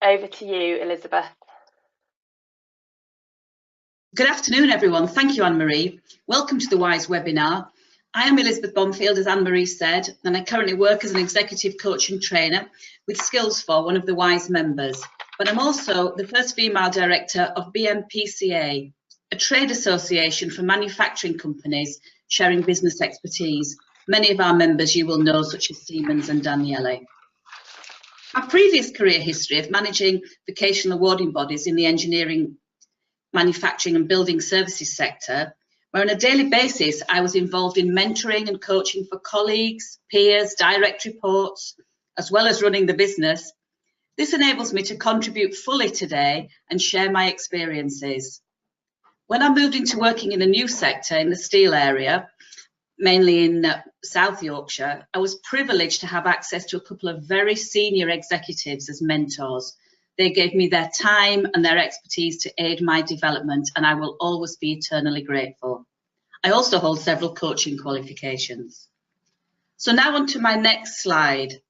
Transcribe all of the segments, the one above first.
Over to you, Elizabeth. Good afternoon, everyone. Thank you, Anne-Marie. Welcome to the WISE webinar. I am Elizabeth Bonfield, as Anne-Marie said, and I currently work as an executive coach and trainer with Skills4, one of the WISE members. But I'm also the first female director of BMPCA, a trade association for manufacturing companies sharing business expertise. Many of our members you will know, such as Siemens and Daniele. My previous career history of managing vocational awarding bodies in the engineering, manufacturing and building services sector, where on a daily basis I was involved in mentoring and coaching for colleagues, peers, direct reports, as well as running the business. This enables me to contribute fully today and share my experiences. When I moved into working in a new sector in the steel area, mainly in South Yorkshire, I was privileged to have access to a couple of very senior executives as mentors. They gave me their time and their expertise to aid my development, and I will always be eternally grateful. I also hold several coaching qualifications. So now on to my next slide.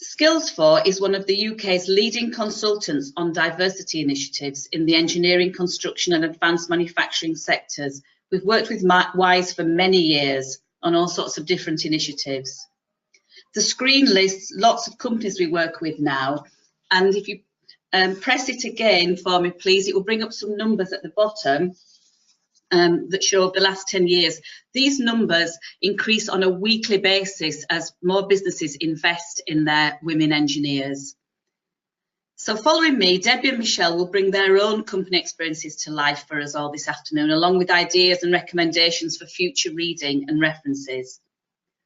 Skills4 is one of the UK's leading consultants on diversity initiatives in the engineering, construction and advanced manufacturing sectors. We've worked with WISE for many years on all sorts of different initiatives. The screen lists lots of companies we work with now, and if you press it again for me, please, it will bring up some numbers at the bottom that show the last 10 years. These numbers increase on a weekly basis as more businesses invest in their women engineers. So following me, Debbie and Michelle will bring their own company experiences to life for us all this afternoon, along with ideas and recommendations for future reading and references.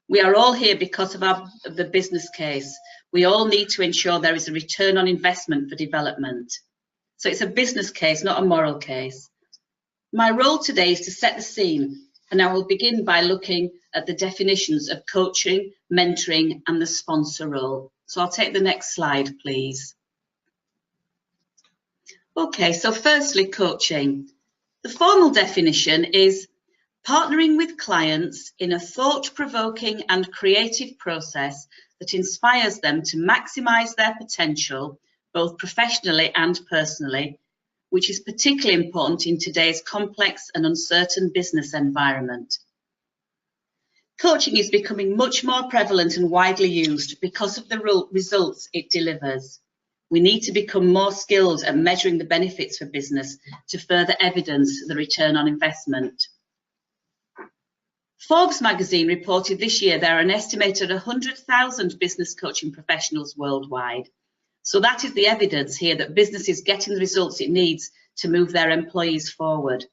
We are all here because of the business case. We all need to ensure there is a return on investment for development. So it's a business case, not a moral case. My role today is to set the scene, and I will begin by looking at the definitions of coaching, mentoring, and the sponsor role. So I'll take the next slide, please. Okay, so firstly, coaching. The formal definition is partnering with clients in a thought-provoking and creative process that inspires them to maximise their potential, both professionally and personally, which is particularly important in today's complex and uncertain business environment. Coaching is becoming much more prevalent and widely used because of the results it delivers. We need to become more skilled at measuring the benefits for business to further evidence the return on investment. Forbes magazine reported this year there are an estimated 100,000 business coaching professionals worldwide. So that is the evidence here that business is getting the results it needs to move their employees forward.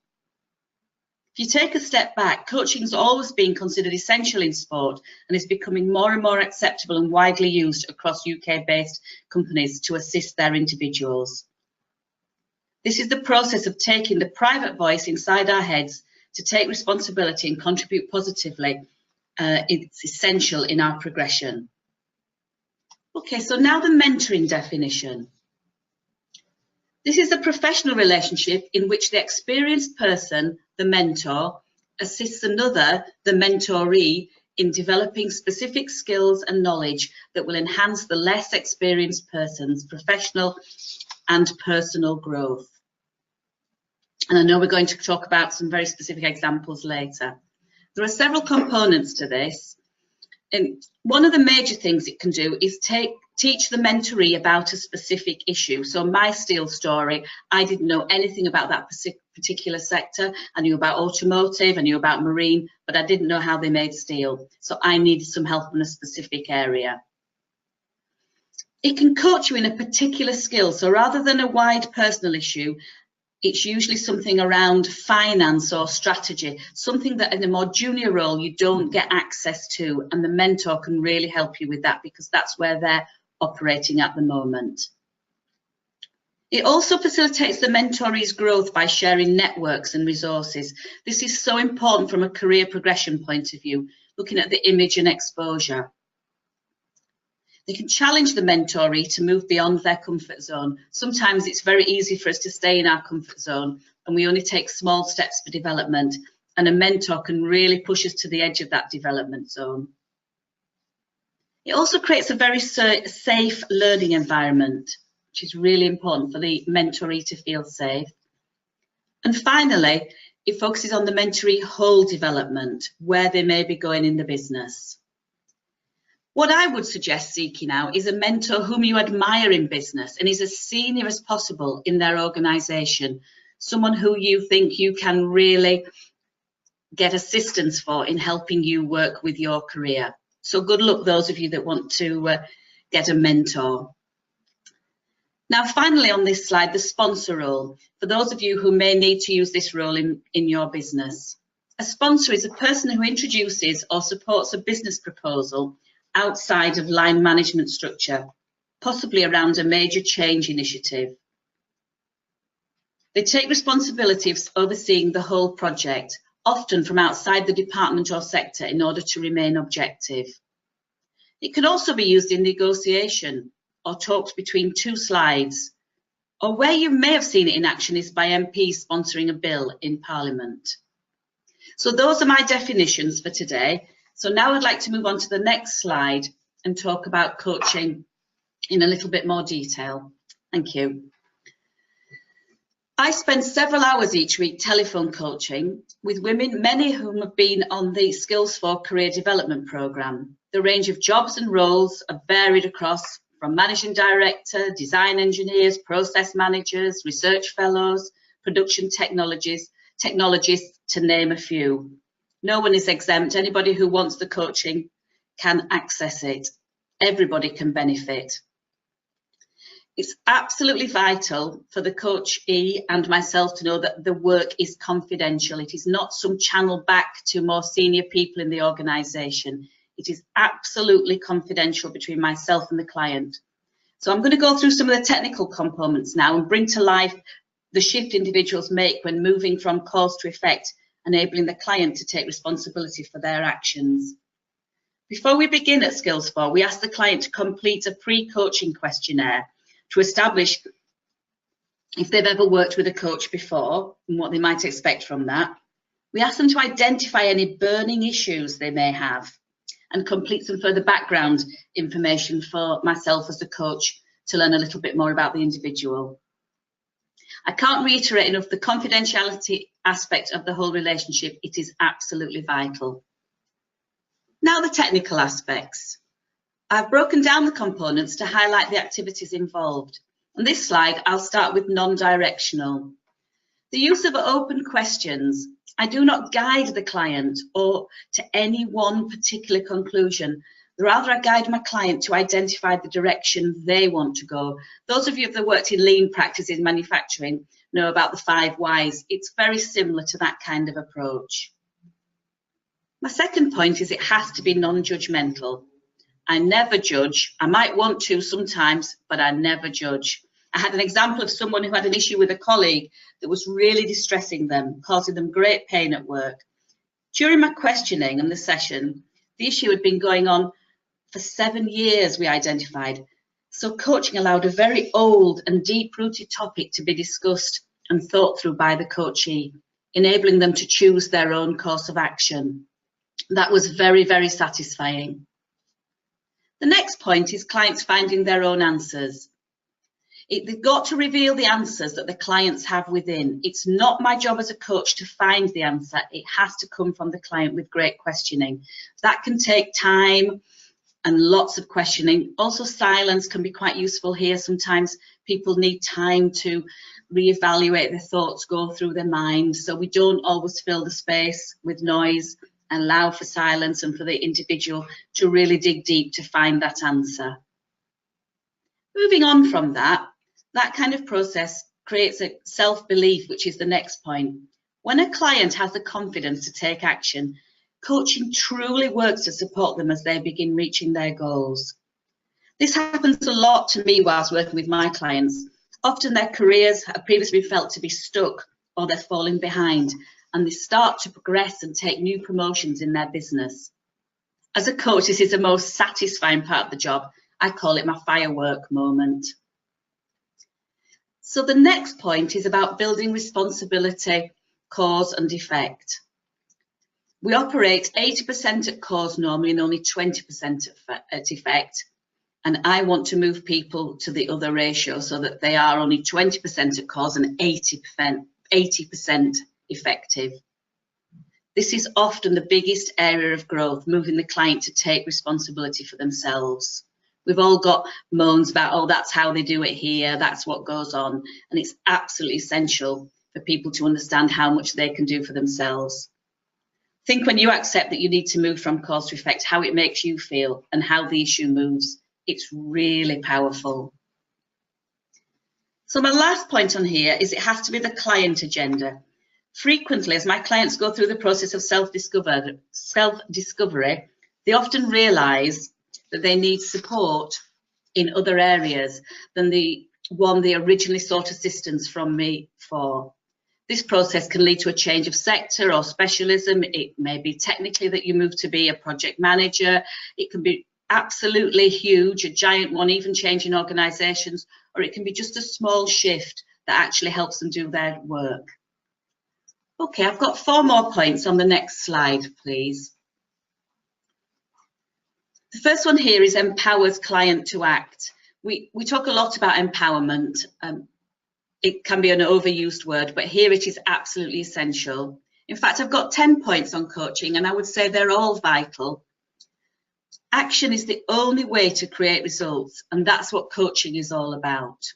If you take a step back, coaching has always been considered essential in sport and is becoming more and more acceptable and widely used across UK-based companies to assist their individuals. This is the process of taking the private voice inside our heads to take responsibility and contribute positively. It's essential in our progression. Okay, so now the mentoring definition. This is a professional relationship in which the experienced person, the mentor, assists another, the mentoree, in developing specific skills and knowledge that will enhance the less experienced person's professional and personal growth. And I know we're going to talk about some very specific examples later. There are several components to this. And one of the major things it can do is teach the mentoree about a specific issue. So my steel story, I didn't know anything about that particular sector. I knew about automotive, I knew about marine, but I didn't know how they made steel. So I needed some help in a specific area. It can coach you in a particular skill. So rather than a wide personal issue, it's usually something around finance or strategy, something that in a more junior role you don't get access to, and the mentor can really help you with that because that's where they're operating at the moment. It also facilitates the mentoree's growth by sharing networks and resources. This is so important from a career progression point of view, looking at the image and exposure. They can challenge the mentoree to move beyond their comfort zone. Sometimes it's very easy for us to stay in our comfort zone and we only take small steps for development, and a mentor can really push us to the edge of that development zone. It also creates a very safe learning environment, which is really important for the mentoree to feel safe. And finally, it focuses on the mentoree whole development, where they may be going in the business. What I would suggest seeking out is a mentor whom you admire in business and is as senior as possible in their organisation, someone who you think you can really get assistance for in helping you work with your career. So good luck those of you that want to get a mentor. Now, finally on this slide, the sponsor role, for those of you who may need to use this role in your business. A sponsor is a person who introduces or supports a business proposal outside of line management structure, possibly around a major change initiative. They take responsibility of overseeing the whole project, often from outside the department or sector, in order to remain objective. It can also be used in negotiation or talks between two slides, or where you may have seen it in action is by MPs sponsoring a bill in Parliament. So those are my definitions for today. So now I'd like to move on to the next slide and talk about coaching in a little bit more detail. Thank you. I spend several hours each week telephone coaching with women, many of whom have been on the Skills4 Career Development Programme. The range of jobs and roles are varied across from managing director, design engineers, process managers, research fellows, production technologists, to name a few. No one is exempt. Anybody who wants the coaching can access it. Everybody can benefit. It's absolutely vital for the coachee and myself to know that the work is confidential. It is not some channel back to more senior people in the organisation. It is absolutely confidential between myself and the client. So I'm going to go through some of the technical components now and bring to life the shift individuals make when moving from cause to effect, enabling the client to take responsibility for their actions. Before we begin at Skills4, we ask the client to complete a pre-coaching questionnaire to establish if they've ever worked with a coach before and what they might expect from that. We ask them to identify any burning issues they may have and complete some further background information for myself as a coach to learn a little bit more about the individual. I can't reiterate enough the confidentiality aspect of the whole relationship. It is absolutely vital. Now the technical aspects. I've broken down the components to highlight the activities involved. On this slide, I'll start with non-directional. The use of open questions. I do not guide the client or to any one particular conclusion. Rather, I guide my client to identify the direction they want to go. Those of you that have worked in lean practice in manufacturing know about the 5 whys. It's very similar to that kind of approach. My second point is it has to be non-judgmental. I never judge. I might want to sometimes, but I never judge. I had an example of someone who had an issue with a colleague that was really distressing them, causing them great pain at work. During my questioning and the session, the issue had been going on for 7 years, we identified. So coaching allowed a very old and deep-rooted topic to be discussed and thought through by the coachee, enabling them to choose their own course of action. That was very, very satisfying. The next point is clients finding their own answers. They've got to reveal the answers that the clients have within. It's not my job as a coach to find the answer. It has to come from the client with great questioning. That can take time and lots of questioning. Also, silence can be quite useful here. Sometimes people need time to reevaluate their thoughts, go through their mind. So we don't always fill the space with noise and allow for silence and for the individual to really dig deep to find that answer. Moving on from that kind of process creates a self-belief, which is the next point. When a client has the confidence to take action, coaching truly works to support them as they begin reaching their goals. This happens a lot to me whilst working with my clients. Often their careers have previously been felt to be stuck or they're falling behind, and they start to progress and take new promotions in their business. As a coach, this is the most satisfying part of the job. I call it my firework moment. So the next point is about building responsibility, cause and effect. We operate 80% at cause normally and only 20% at effect. And I want to move people to the other ratio so that they are only 20% at cause and 80% effective. This is often the biggest area of growth, moving the client to take responsibility for themselves. We've all got moans about, oh, that's how they do it here, that's what goes on. And it's absolutely essential for people to understand how much they can do for themselves. Think when you accept that you need to move from cause to effect, how it makes you feel and how the issue moves. It's really powerful. So my last point on here is it has to be the client agenda. Frequently, as my clients go through the process of self-discovery, they often realise that they need support in other areas than the one they originally sought assistance from me for. This process can lead to a change of sector or specialism. It may be technically that you move to be a project manager. It can be absolutely huge, a giant one, even changing organisations, or it can be just a small shift that actually helps them do their work. Okay, I've got 4 more points on the next slide, please. The first one here is empowers client to act. We talk a lot about empowerment. It can be an overused word, but here it is absolutely essential. In fact, I've got 10 points on coaching, and I would say they're all vital. Action is the only way to create results, and that's what coaching is all about.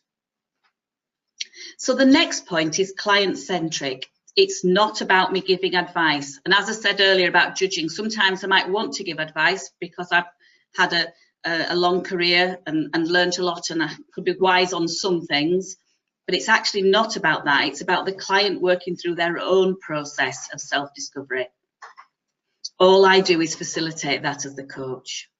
So the next point is client-centric. It's not about me giving advice. And as I said earlier about judging, sometimes I might want to give advice because I've had a long career and learned a lot, and I could be wise on some things. But it's actually not about that. It's about the client working through their own process of self-discovery. All I do is facilitate that as the coach.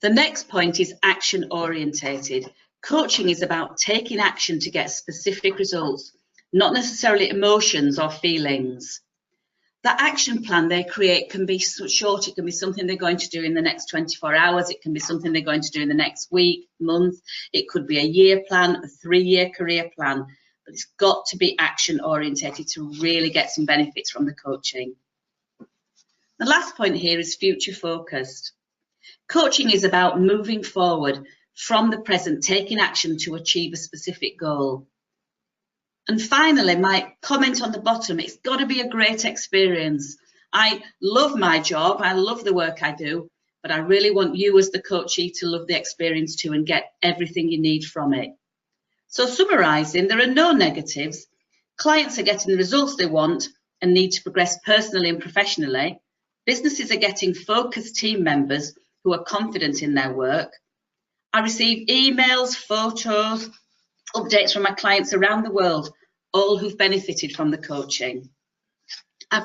The next point is action-orientated. Coaching is about taking action to get specific results, not necessarily emotions or feelings. That action plan they create can be short. It can be something they're going to do in the next 24 hours. It can be something they're going to do in the next week, month. It could be a year plan, a 3-year career plan. But it's got to be action orientated to really get some benefits from the coaching. The last point here is future focused. Coaching is about moving forward from the present, taking action to achieve a specific goal. And finally, my comment on the bottom, it's got to be a great experience. I love my job, I love the work I do, but I really want you as the coachee to love the experience too and get everything you need from it. So summarising, there are no negatives. Clients are getting the results they want and need to progress personally and professionally. Businesses are getting focused team members who are confident in their work. I receive emails, photos, updates from my clients around the world, all who've benefited from the coaching. I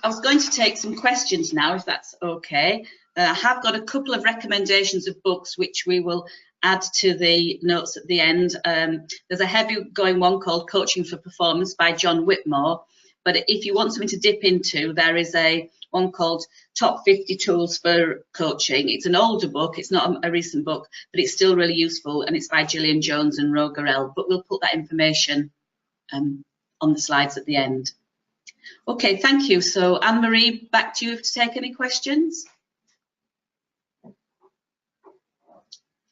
was going to take some questions now, if that's okay. I have got a couple of recommendations of books which we will add to the notes at the end. There's a heavy going one called Coaching for Performance by John Whitmore. But if you want something to dip into, there is one called Top 50 Tools for Coaching. It's an older book, it's not a recent book, but it's still really useful, and it's by Gillian Jones and Ro Gorel. But we'll put that information on the slides at the end. Okay, thank you. So Anne-Marie, back to you to take any questions.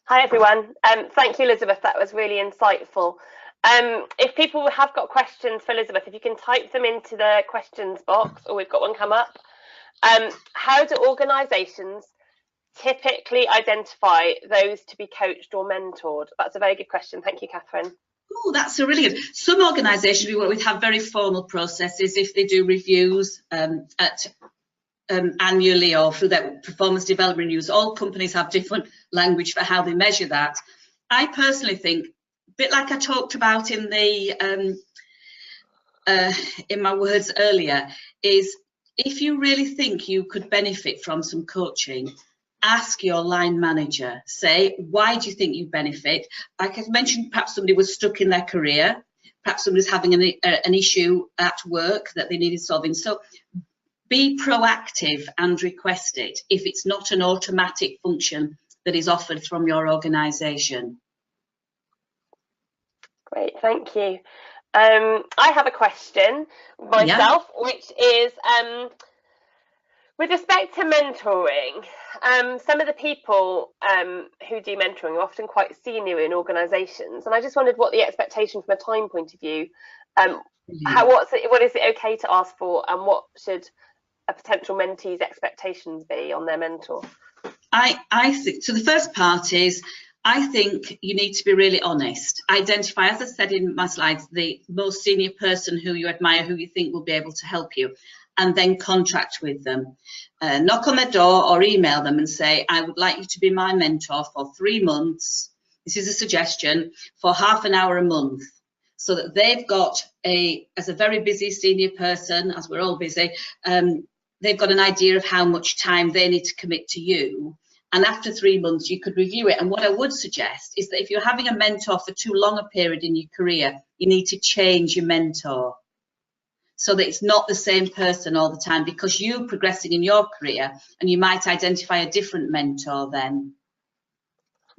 Hi everyone. Thank you, Elizabeth. That was really insightful. If people have got questions for Elizabeth, if you can type them into the questions box, or we've got one come up. How do organisations typically identify those to be coached or mentored? That's a very good question. Thank you, Catherine. Oh, that's a really good. Some organisations we work with have very formal processes. If they do reviews annually or through their performance development reviews, all companies have different language for how they measure that. I personally think, a bit like I talked about in the in my words earlier, is if you really think you could benefit from some coaching, ask your line manager. Say, why do you think you benefit? Like I mentioned, perhaps somebody was stuck in their career, perhaps somebody's having an issue at work that they needed solving. So be proactive and request it if it's not an automatic function that is offered from your organisation. Great, thank you. I have a question myself, which is with respect to mentoring. Some of the people who do mentoring are often quite senior in organisations, and I just wondered what the expectation from a time point of view. What is it okay to ask for, and what should a potential mentee's expectations be on their mentor? I think, so the first part is, I think you need to be really honest. Identify, as I said in my slides, the most senior person who you admire, who you think will be able to help you, and then contract with them. Knock on their door or email them and say, I would like you to be my mentor for 3 months. This is a suggestion, for half an hour a month, so that they've got as a very busy senior person, as we're all busy, they've got an idea of how much time they need to commit to you. And after 3 months, you could review it. And what I would suggest is that if you're having a mentor for too long a period in your career, you need to change your mentor so that it's not the same person all the time, because you're progressing in your career and you might identify a different mentor then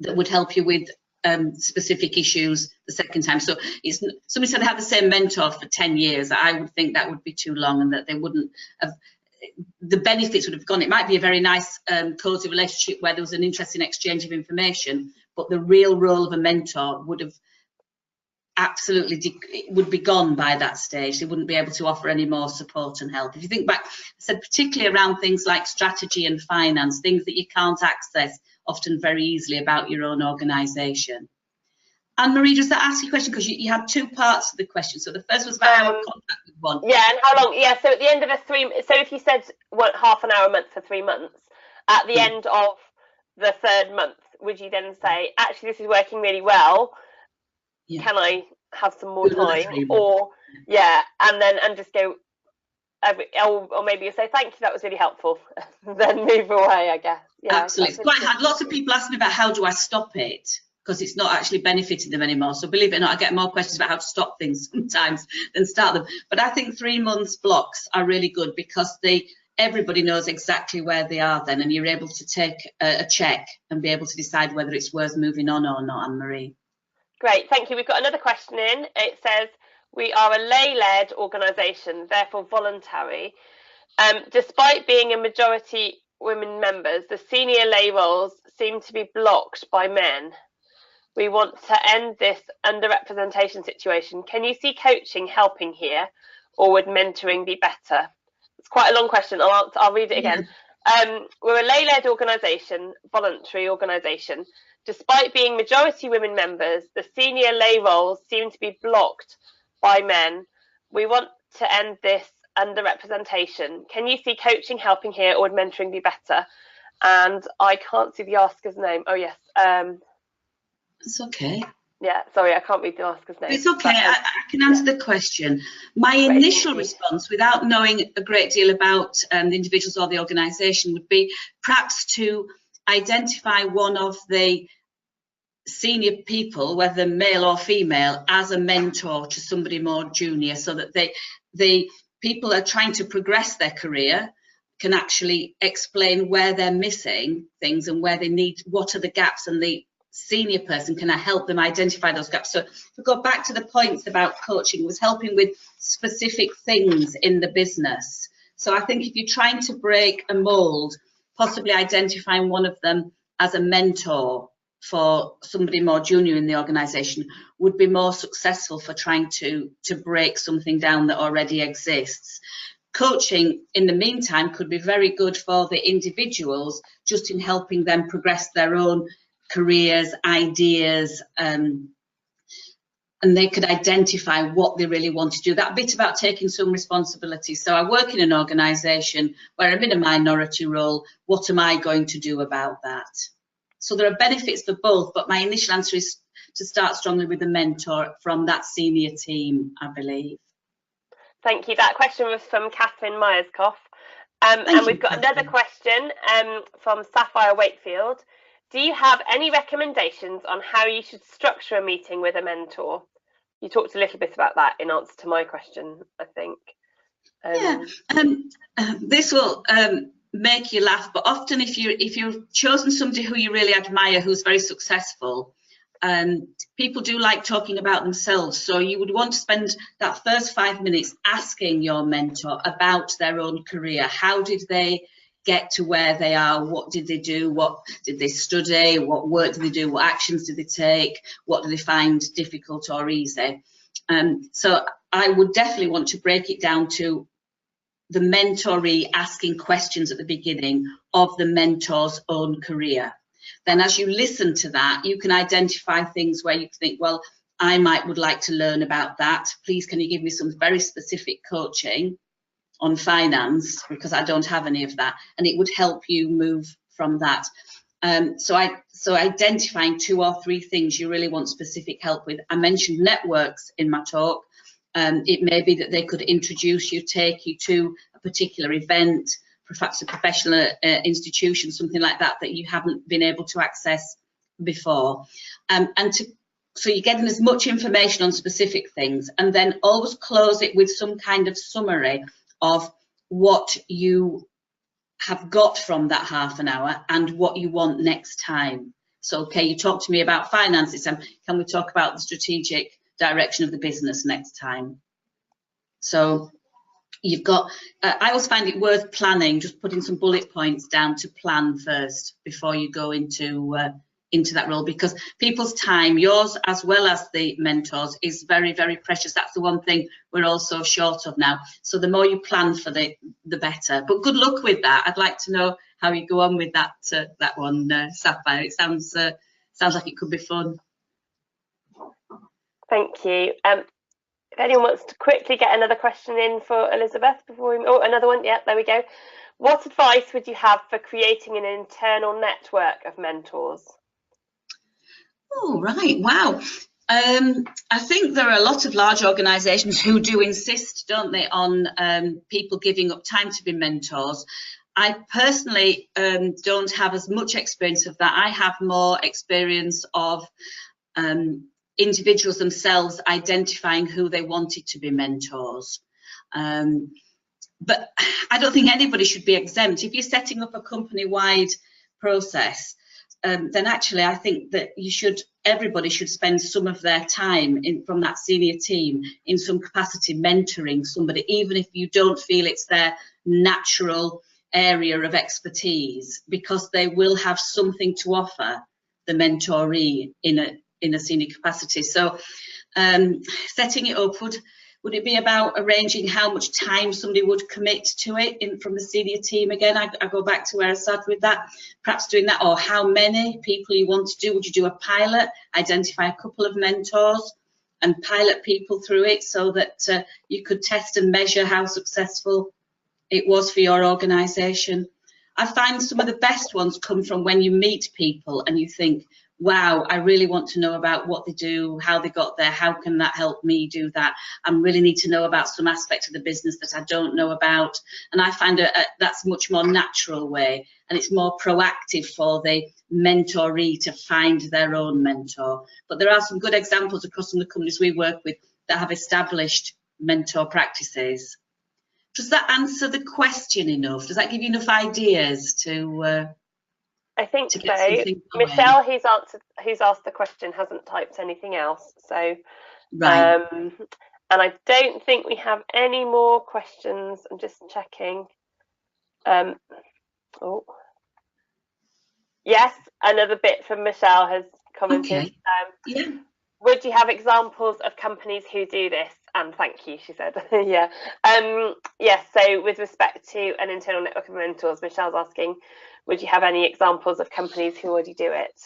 that would help you with specific issues the second time. So it's, somebody said they have the same mentor for 10 years. I would think that would be too long, and that they wouldn't have, the benefits would have gone. It might be a very nice cosy relationship where there was an interesting exchange of information, but the real role of a mentor would have absolutely would be gone by that stage. They wouldn't be able to offer any more support and help. If you think back, I said particularly around things like strategy and finance, things that you can't access often very easily about your own organisation. Anne-Marie, does that ask you a question? Because you had 2 parts to the question. So the first was about how I contact with one. Yeah, and how long? Yeah, so at the end of so if you said half an hour a month for 3 months, at the end of the 3rd month, would you then say, actually, this is working really well? Yeah. Can I have some more time? Or and just go, or maybe you say, thank you, that was really helpful, then move away, I guess. Yeah, absolutely. It's quite hard. Lots of people ask me about how do I stop it, because it's not actually benefiting them anymore. So believe it or not, I get more questions about how to stop things sometimes than start them. But I think 3 months blocks are really good, because everybody knows exactly where they are then, and you're able to take a check and be able to decide whether it's worth moving on or not, Anne-Marie. Great, thank you. We've got another question in. It says, we are a lay-led organisation, therefore voluntary. Despite being a majority women members, the senior lay roles seem to be blocked by men. We want to end this underrepresentation situation. Can you see coaching helping here, or would mentoring be better? It's quite a long question. I'll read it again. We're a lay-led organisation, voluntary organisation. Despite being majority women members, the senior lay roles seem to be blocked by men. We want to end this underrepresentation. Can you see coaching helping here, or would mentoring be better? And I can't see the asker's name. Oh, yes. It's okay. Yeah, sorry, I can't read the asker's name. It's okay, I can answer the question. My initial response, without knowing a great deal about the individuals or the organisation, would be perhaps to identify one of the senior people, whether male or female, as a mentor to somebody more junior, so that the people are trying to progress their career can actually explain where they're missing things and where they need, what are the gaps, and the senior person can help them identify those gaps. So if we go back to the points about coaching, was helping with specific things in the business. So I think if you're trying to break a mold, possibly identifying one of them as a mentor for somebody more junior in the organisation would be more successful for trying to break something down that already exists. Coaching, in the meantime, could be very good for the individuals, just in helping them progress their own careers, ideas, and they could identify what they really want to do. That bit about taking some responsibility. So I work in an organisation where I'm in a minority role. What am I going to do about that? So there are benefits for both, but my initial answer is to start strongly with a mentor from that senior team, I believe. Thank you. That question was from Catherine Myerscough. And we've got another question from Sapphire Wakefield. Do you have any recommendations on how you should structure a meeting with a mentor? You talked a little bit about that in answer to my question, I think. This will make you laugh, but often if you've chosen somebody who you really admire, who's very successful, people do like talking about themselves, so you would want to spend that first 5 minutes asking your mentor about their own career. How did they get to where they are? What did they do? What did they study? What work did they do? What actions did they take? What do they find difficult or easy? So I would definitely want to break it down to the mentoree asking questions at the beginning of the mentor's own career. Then as you listen to that, you can identify things where you think, well, I would like to learn about that. Please, can you give me some very specific coaching on finance, because I don't have any of that, and it would help you move from that. So identifying 2 or 3 things you really want specific help with. I mentioned networks in my talk. It may be that they could introduce you, take you to a particular event, perhaps a professional institution, something like that, that you haven't been able to access before. So you're getting as much information on specific things, and then always close it with some kind of summary of what you have got from that half an hour and what you want next time. So, okay, you talk to me about finances, and can we talk about the strategic direction of the business next time? So you've got, I always find it worth planning, just putting some bullet points down to plan first before you go into that role, because people's time, yours as well as the mentors, is very, very precious. That's the one thing we're all so short of now. So the more you plan for the better. But good luck with that. I'd like to know how you go on with that one, Sapphire. It sounds like it could be fun. Thank you. If anyone wants to quickly get another question in for Elizabeth before we... Oh, another one. Yeah, there we go. What advice would you have for creating an internal network of mentors? Oh, right. Wow. I think there are a lot of large organisations who do insist, don't they, on people giving up time to be mentors. I personally don't have as much experience of that. I have more experience of individuals themselves identifying who they wanted to be mentors. But I don't think anybody should be exempt. If you're setting up a company-wide process, then actually I think that everybody should spend some of their time from that senior team in some capacity mentoring somebody, even if you don't feel it's their natural area of expertise, because they will have something to offer the mentoree in a senior capacity. So setting it up, would it be about arranging how much time somebody would commit to it from the senior team? Again, I go back to where I started with that, perhaps doing that, or how many people you want to do. Would you do a pilot, identify a couple of mentors and pilot people through it so that you could test and measure how successful it was for your organisation? I find some of the best ones come from when you meet people and you think, wow, I really want to know about what they do, how they got there, how can that help me do that? I really need to know about some aspect of the business that I don't know about. And I find that's a much more natural way, and it's more proactive for the mentoree to find their own mentor. But there are some good examples across some of the companies we work with that have established mentor practices. Does that answer the question enough? Does that give you enough ideas to... I think so. Michelle, who's asked the question, hasn't typed anything else. So, right. And I don't think we have any more questions. I'm just checking. Oh, yes, another bit from Michelle has commented. Okay. Yeah. Would you have examples of companies who do this? And thank you, she said. Yeah. Yes. So, with respect to an internal network of mentors, Michelle's asking, would you have any examples of companies who already do it?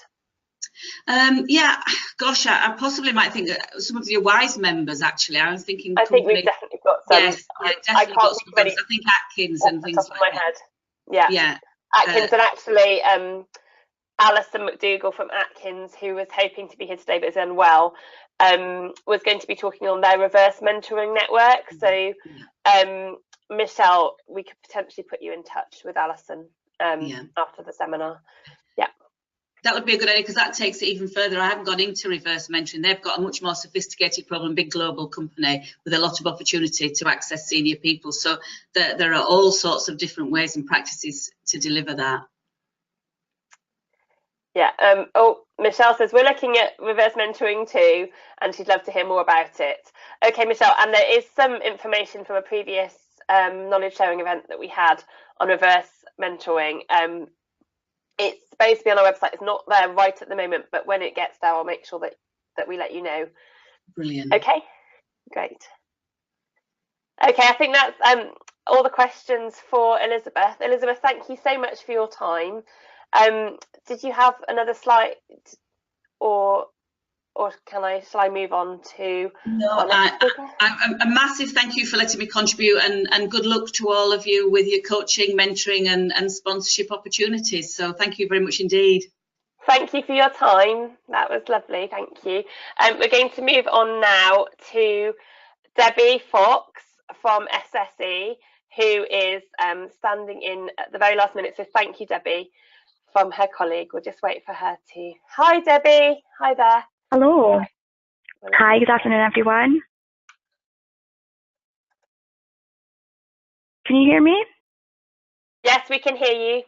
Yeah, gosh, I possibly might think that some of your WISE members, actually. I was thinking. I think we've definitely got some. Yes, definitely got some. I think Atkins and things like that. Head. Yeah. Yeah. Atkins and actually Alison McDougall from Atkins, who was hoping to be here today but is unwell, was going to be talking on their reverse mentoring network. So, Michelle, we could potentially put you in touch with Alison after the seminar. Yeah. That would be a good idea, because that takes it even further. I haven't gone into reverse mentoring. They've got a much more sophisticated problem, big global company with a lot of opportunity to access senior people. So there are all sorts of different ways and practices to deliver that. Yeah. Oh, Michelle says we're looking at reverse mentoring too, and she'd love to hear more about it. Okay, Michelle, and there is some information from a previous knowledge sharing event that we had on reverse mentoring. It's supposed to be on our website. It's not there right at the moment, but when it gets there, I'll make sure that we let you know. Brilliant. Okay, great. Okay, I think that's all the questions for Elizabeth. Elizabeth, thank you so much for your time. Did you have another slide, or shall I move on to? No, a massive thank you for letting me contribute, and good luck to all of you with your coaching, mentoring and sponsorship opportunities. So thank you very much indeed. Thank you for your time. That was lovely. Thank you. We're going to move on now to Debbie Fox from SSE, who is standing in at the very last minute. So thank you, Debbie, from her colleague. We'll just wait for her to. Hi, Debbie. Hi there. Hello. Hi, good afternoon, everyone. Can you hear me? Yes, we can hear you.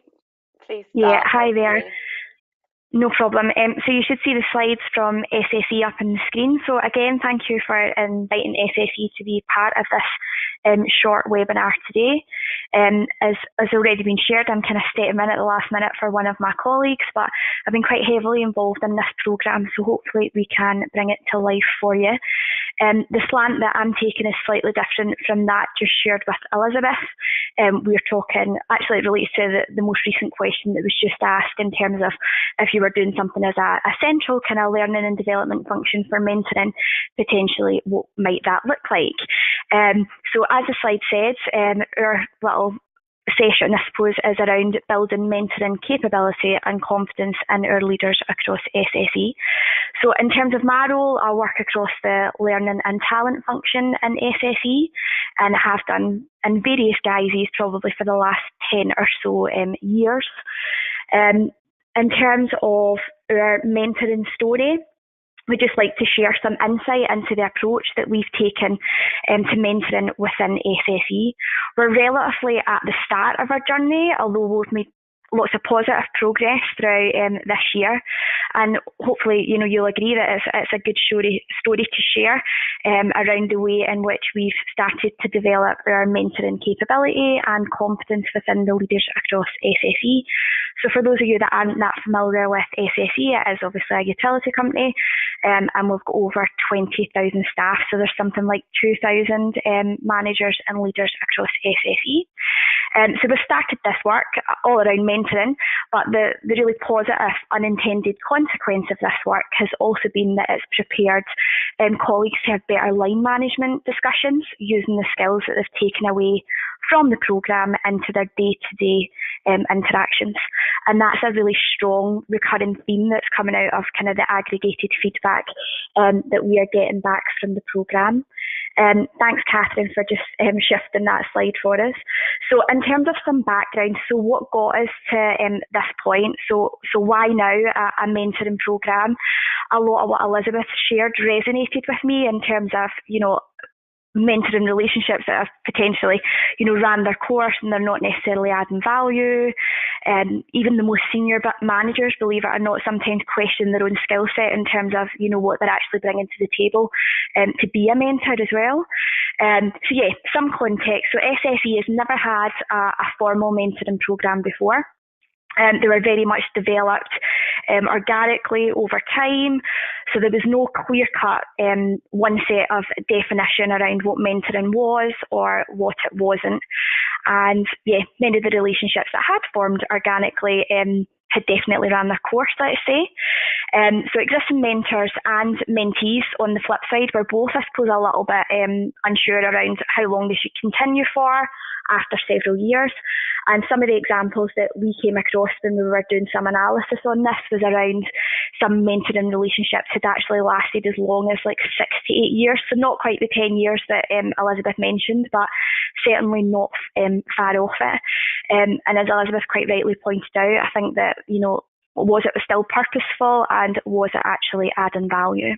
Please start. Yeah, hi there. No problem. So you should see the slides from SSE up on the screen. So again, thank you for inviting SSE to be part of this short webinar today. As already been shared, I'm kind of stepping in at the last minute for one of my colleagues, but I've been quite heavily involved in this programme, so hopefully we can bring it to life for you. The slant that I'm taking is slightly different from that just shared with Elizabeth. We're talking, actually it relates to the most recent question that was just asked in terms of if you were doing something as a central kind of learning and development function for mentoring, potentially what might that look like? So as the slide says, our little session, I suppose, is around building mentoring capability and confidence in our leaders across SSE. So in terms of my role, I work across the learning and talent function in SSE, and have done in various guises probably for the last 10 or so years. In terms of our mentoring story, we'd just like to share some insight into the approach that we've taken to mentoring within SSE. We're relatively at the start of our journey, although we've made lots of positive progress throughout this year, and hopefully you'll agree that it's a good story to share around the way in which we've started to develop our mentoring capability and competence within the leaders across SSE. So for those of you that aren't that familiar with SSE, it is obviously a utility company, and we've got over 20,000 staff, so there's something like 2,000 managers and leaders across SSE. So we started this work all around mentoring, but the really positive unintended consequence of this work has also been that it's prepared colleagues to have better line management discussions using the skills that they've taken away from the programme into their day-to-day interactions. And that's a really strong recurring theme that's coming out of kind of the aggregated feedback that we are getting back from the programme. Thanks, Catherine, for just shifting that slide for us. So in terms of some background, so what got us to this point, so why now a mentoring programme? A lot of what Elizabeth shared resonated with me in terms of, mentoring relationships that have potentially, ran their course and they're not necessarily adding value. Even the most senior managers, believe it or not, sometimes question their own skill set in terms of, what they're actually bringing to the table to be a mentor as well. So yeah, some context. So SSE has never had a formal mentoring programme before. They were very much developed organically over time, so there was no clear-cut one set of definition around what mentoring was or what it wasn't. And yeah, many of the relationships that had formed organically had definitely ran their course, let's say. So existing mentors and mentees on the flip side were both, I suppose, a little bit unsure around how long they should continue for after several years. And some of the examples that we came across when we were doing some analysis on this was around some mentoring relationships had actually lasted as long as like 6 to 8 years. So not quite the 10 years that Elizabeth mentioned, but certainly not far off it. And as Elizabeth quite rightly pointed out, I think that, was it still purposeful and was it actually adding value?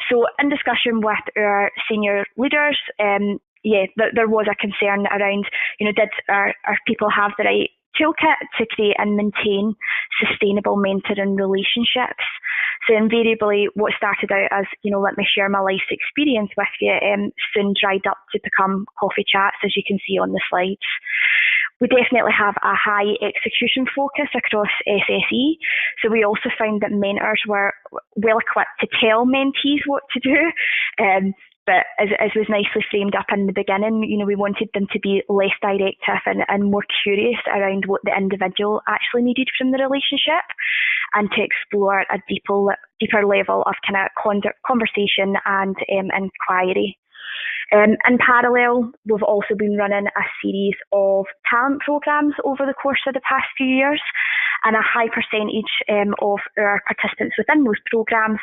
So in discussion with our senior leaders, there was a concern around, did our people have the right toolkit to create and maintain sustainable mentoring relationships. So invariably, what started out as, let me share my life's experience with you, soon dried up to become coffee chats, as you can see on the slides. We definitely have a high execution focus across SSE. So we also found that mentors were well equipped to tell mentees what to do. But as was nicely framed up in the beginning, we wanted them to be less directive and more curious around what the individual actually needed from the relationship, and to explore a deeper level of kind of conversation and inquiry. In parallel, we've also been running a series of talent programs over the course of the past few years, and a high percentage of our participants within those programs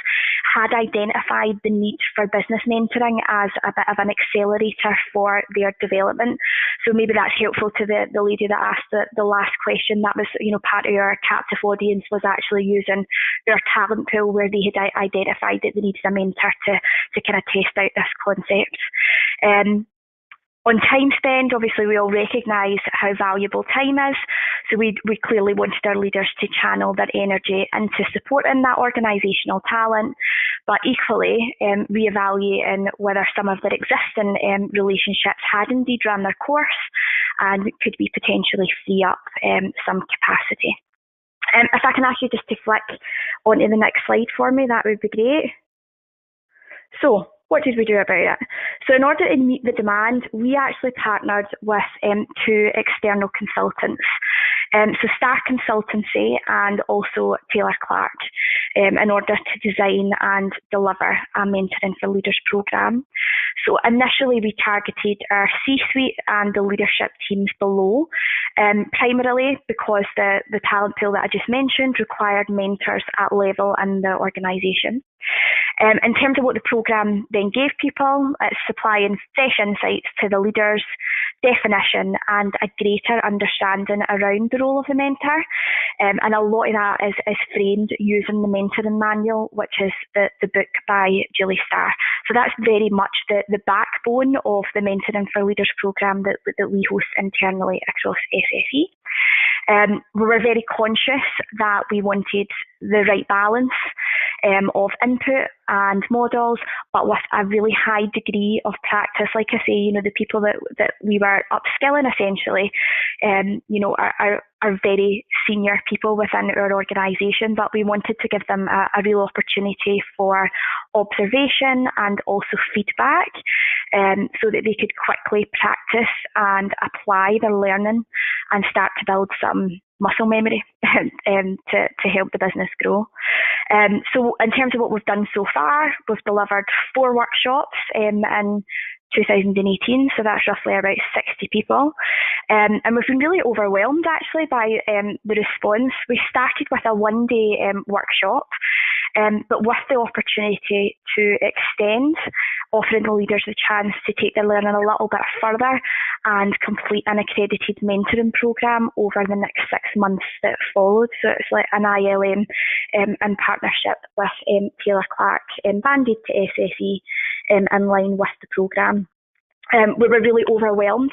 had identified the need for business mentoring as a bit of an accelerator for their development. So maybe that's helpful to the lady that asked the last question. That was, part of our captive audience was actually using their talent pool where they had identified that they needed a mentor to kind of test out this concept. On time spend, obviously we all recognise how valuable time is, so we clearly wanted our leaders to channel their energy into supporting that organisational talent, but equally reevaluating whether some of their existing relationships had indeed run their course and could be potentially free up some capacity. If I can ask you just to flick onto the next slide for me, that would be great. So, what did we do about it? So in order to meet the demand, we actually partnered with 2 external consultants. So Star Consultancy and also Taylor Clark, in order to design and deliver a Mentoring for Leaders programme. So initially we targeted our C-suite and the leadership teams below, primarily because the talent pool that I just mentioned required mentors at level in the organisation. In terms of what the programme then gave people, it's supplying fresh insights to the leaders, definition and a greater understanding around the role of the mentor. And a lot of that is framed using the mentoring manual, which is the book by Julie Starr. So that's very much the backbone of the Mentoring for Leaders programme that we host internally across SSE. We were very conscious that we wanted the right balance of input and models, but with a really high degree of practice. Like I say, the people that we were upskilling essentially, are very senior people within our organisation, but we wanted to give them a real opportunity for observation and also feedback, so that they could quickly practice and apply their learning and start to build some muscle memory to help the business grow. So in terms of what we've done so far, we've delivered 4 workshops in 2018, so that's roughly about 60 people. And we've been really overwhelmed actually by the response. We started with a 1-day workshop, but with the opportunity to extend, offering the leaders the chance to take their learning a little bit further and complete an accredited mentoring programme over the next 6 months that followed. So it's like an ILM in partnership with Taylor Clark, banded to SSE in line with the programme. We were really overwhelmed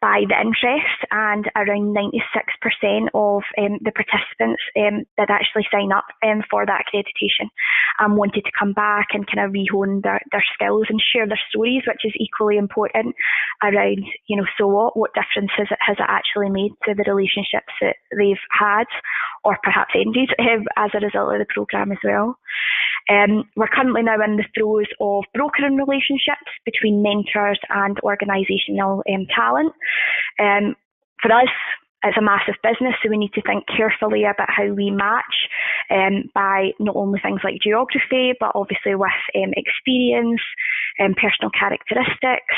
by the interest, and around 96% of the participants did actually sign up for that accreditation and wanted to come back and kind of re-hone their skills and share their stories, which is equally important around, so what difference has it actually made to the relationships that they've had or perhaps ended as a result of the programme as well. We're currently now in the throes of brokering relationships between mentors and organisational talent. For us, it's a massive business, so we need to think carefully about how we match by not only things like geography, but obviously with experience and personal characteristics.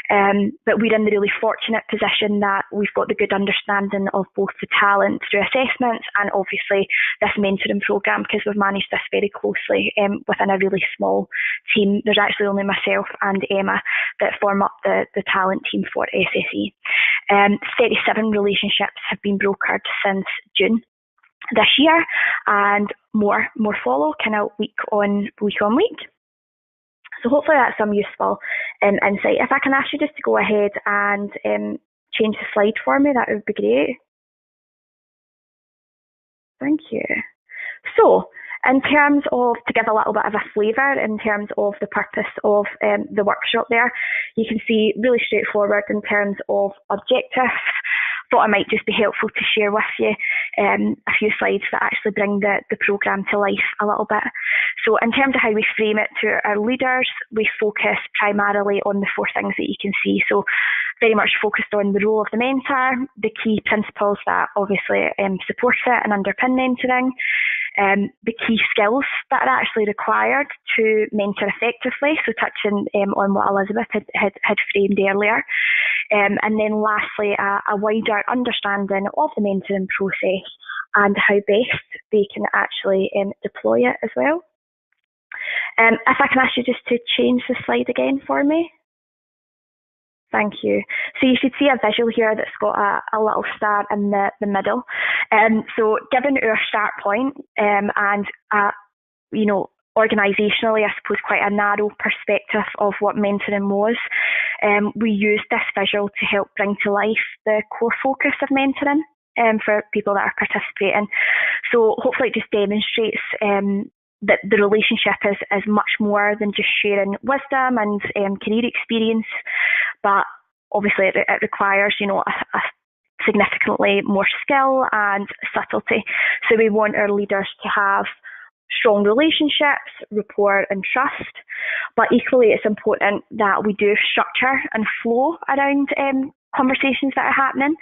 But we're in the really fortunate position that we've got the good understanding of both the talent through assessments and obviously this mentoring programme, because we've managed this very closely within a really small team. There's actually only myself and Emma that form up the talent team for SSE. 37 relationships have been brokered since June this year, and more follow kind of week on week. So hopefully that's some useful insight. If I can ask you just to go ahead and change the slide for me, that would be great. Thank you. So, in terms of, to give a little bit of a flavour in terms of the purpose of the workshop there, you can see really straightforward in terms of objectives. Thought it might just be helpful to share with you a few slides that actually bring the programme to life a little bit. So in terms of how we frame it to our leaders, we focus primarily on the 4 things that you can see. So very much focused on the role of the mentor, the key principles that obviously support it and underpin mentoring, the key skills that are actually required to mentor effectively, so touching on what Elizabeth had framed earlier. And then lastly, a wider understanding of the mentoring process and how best they can actually deploy it as well. If I can ask you just to change the slide again for me. Thank you. So you should see a visual here that's got a little star in the middle. So given our start point and, organisationally, I suppose quite a narrow perspective of what mentoring was, we used this visual to help bring to life the core focus of mentoring for people that are participating. So hopefully it just demonstrates that the relationship is much more than just sharing wisdom and career experience, but obviously it requires, a significantly more skill and subtlety. So we want our leaders to have strong relationships, rapport and trust, but equally it's important that we do structure and flow around conversations that are happening,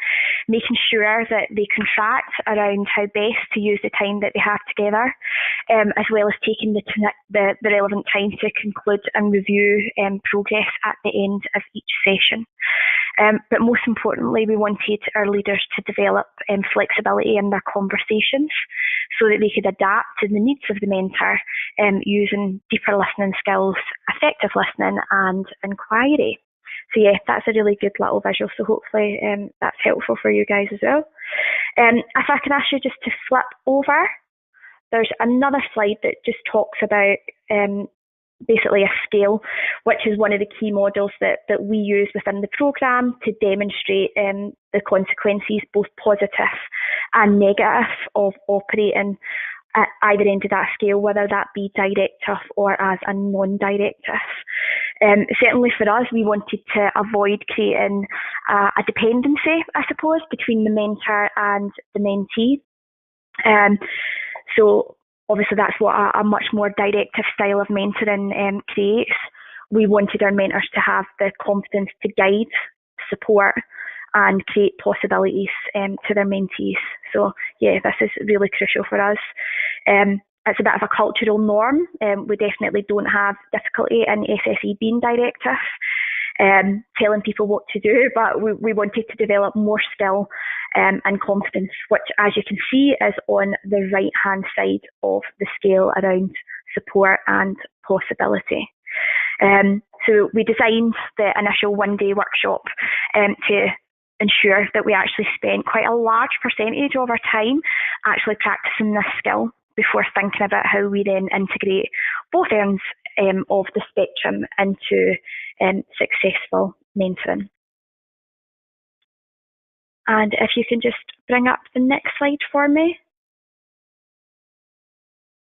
making sure that they contract around how best to use the time that they have together, as well as taking the relevant time to conclude and review progress at the end of each session. But most importantly, we wanted our leaders to develop flexibility in their conversations so that they could adapt to the needs of the mentor using deeper listening skills, effective listening and inquiry. So yeah, that's a really good little visual. So hopefully that's helpful for you guys as well. If I can ask you just to flip over, there's another slide that just talks about basically a scale, which is one of the key models that we use within the programme to demonstrate the consequences, both positive and negative, of operating at either end of that scale, whether that be directive or as a non-directive. Certainly for us, we wanted to avoid creating a dependency, I suppose, between the mentor and the mentee. So obviously that's what a much more directive style of mentoring creates. We wanted our mentors to have the confidence to guide, support and create possibilities to their mentees. So yeah, this is really crucial for us. It's a bit of a cultural norm. We definitely don't have difficulty in SSE being directive, telling people what to do, but we wanted to develop more skill and confidence, which, as you can see, is on the right-hand side of the scale around support and possibility. So we designed the initial one-day workshop to ensure that we actually spent quite a large percentage of our time actually practicing this skill before thinking about how we then integrate both ends of the spectrum into successful mentoring. And if you can just bring up the next slide for me.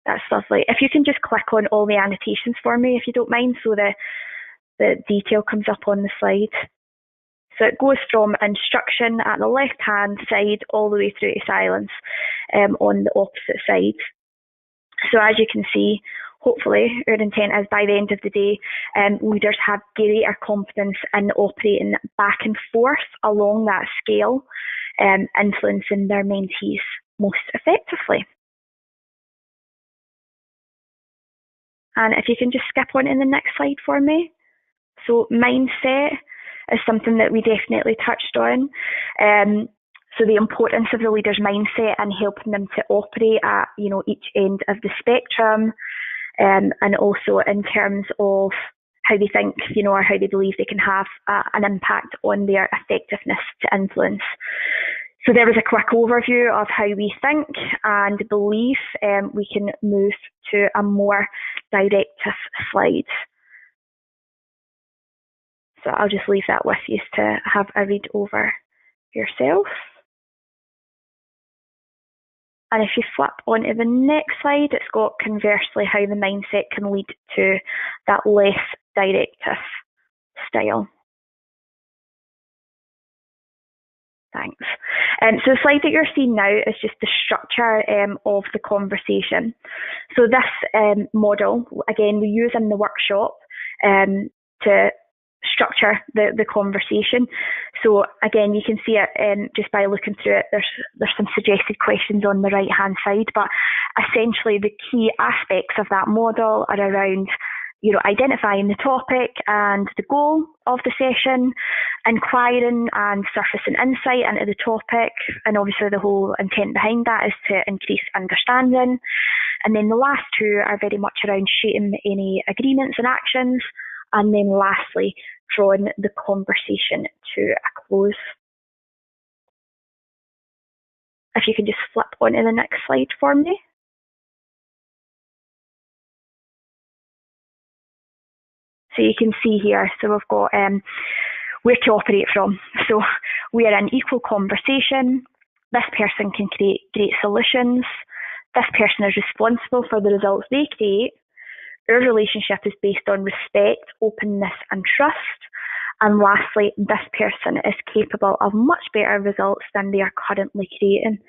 That's lovely. If you can just click on all the annotations for me, if you don't mind, so the detail comes up on the slide. So it goes from instruction at the left-hand side all the way through to silence on the opposite side. So as you can see, hopefully our intent is by the end of the day, leaders have greater confidence in operating back and forth along that scale, influencing their mentees most effectively. And if you can just skip on in the next slide for me. So mindset is something that we definitely touched on. So the importance of the leader's mindset and helping them to operate at each end of the spectrum, and also in terms of how they think, or how they believe they can have an impact on their effectiveness to influence. So there was a quick overview of how we think and believe. We can move to a more directive slide. So I'll just leave that with you to have a read over yourself. And if you flip onto the next slide, it's got conversely how the mindset can lead to that less directive style. Thanks. So the slide that you're seeing now is just the structure of the conversation. So this model, again, we use in the workshop to structure the conversation. So again, you can see it just by looking through it. There's some suggested questions on the right hand side, but essentially the key aspects of that model are around identifying the topic and the goal of the session, inquiring and surfacing insight into the topic, and obviously the whole intent behind that is to increase understanding. And then the last two are very much around shaping any agreements and actions, and then lastly, drawing the conversation to a close. If you can just flip onto the next slide for me. So you can see here, so we've got where to operate from. So we are in equal conversation. This person can create great solutions. This person is responsible for the results they create. Our relationship is based on respect, openness, and trust. And lastly, this person is capable of much better results than they are currently creating.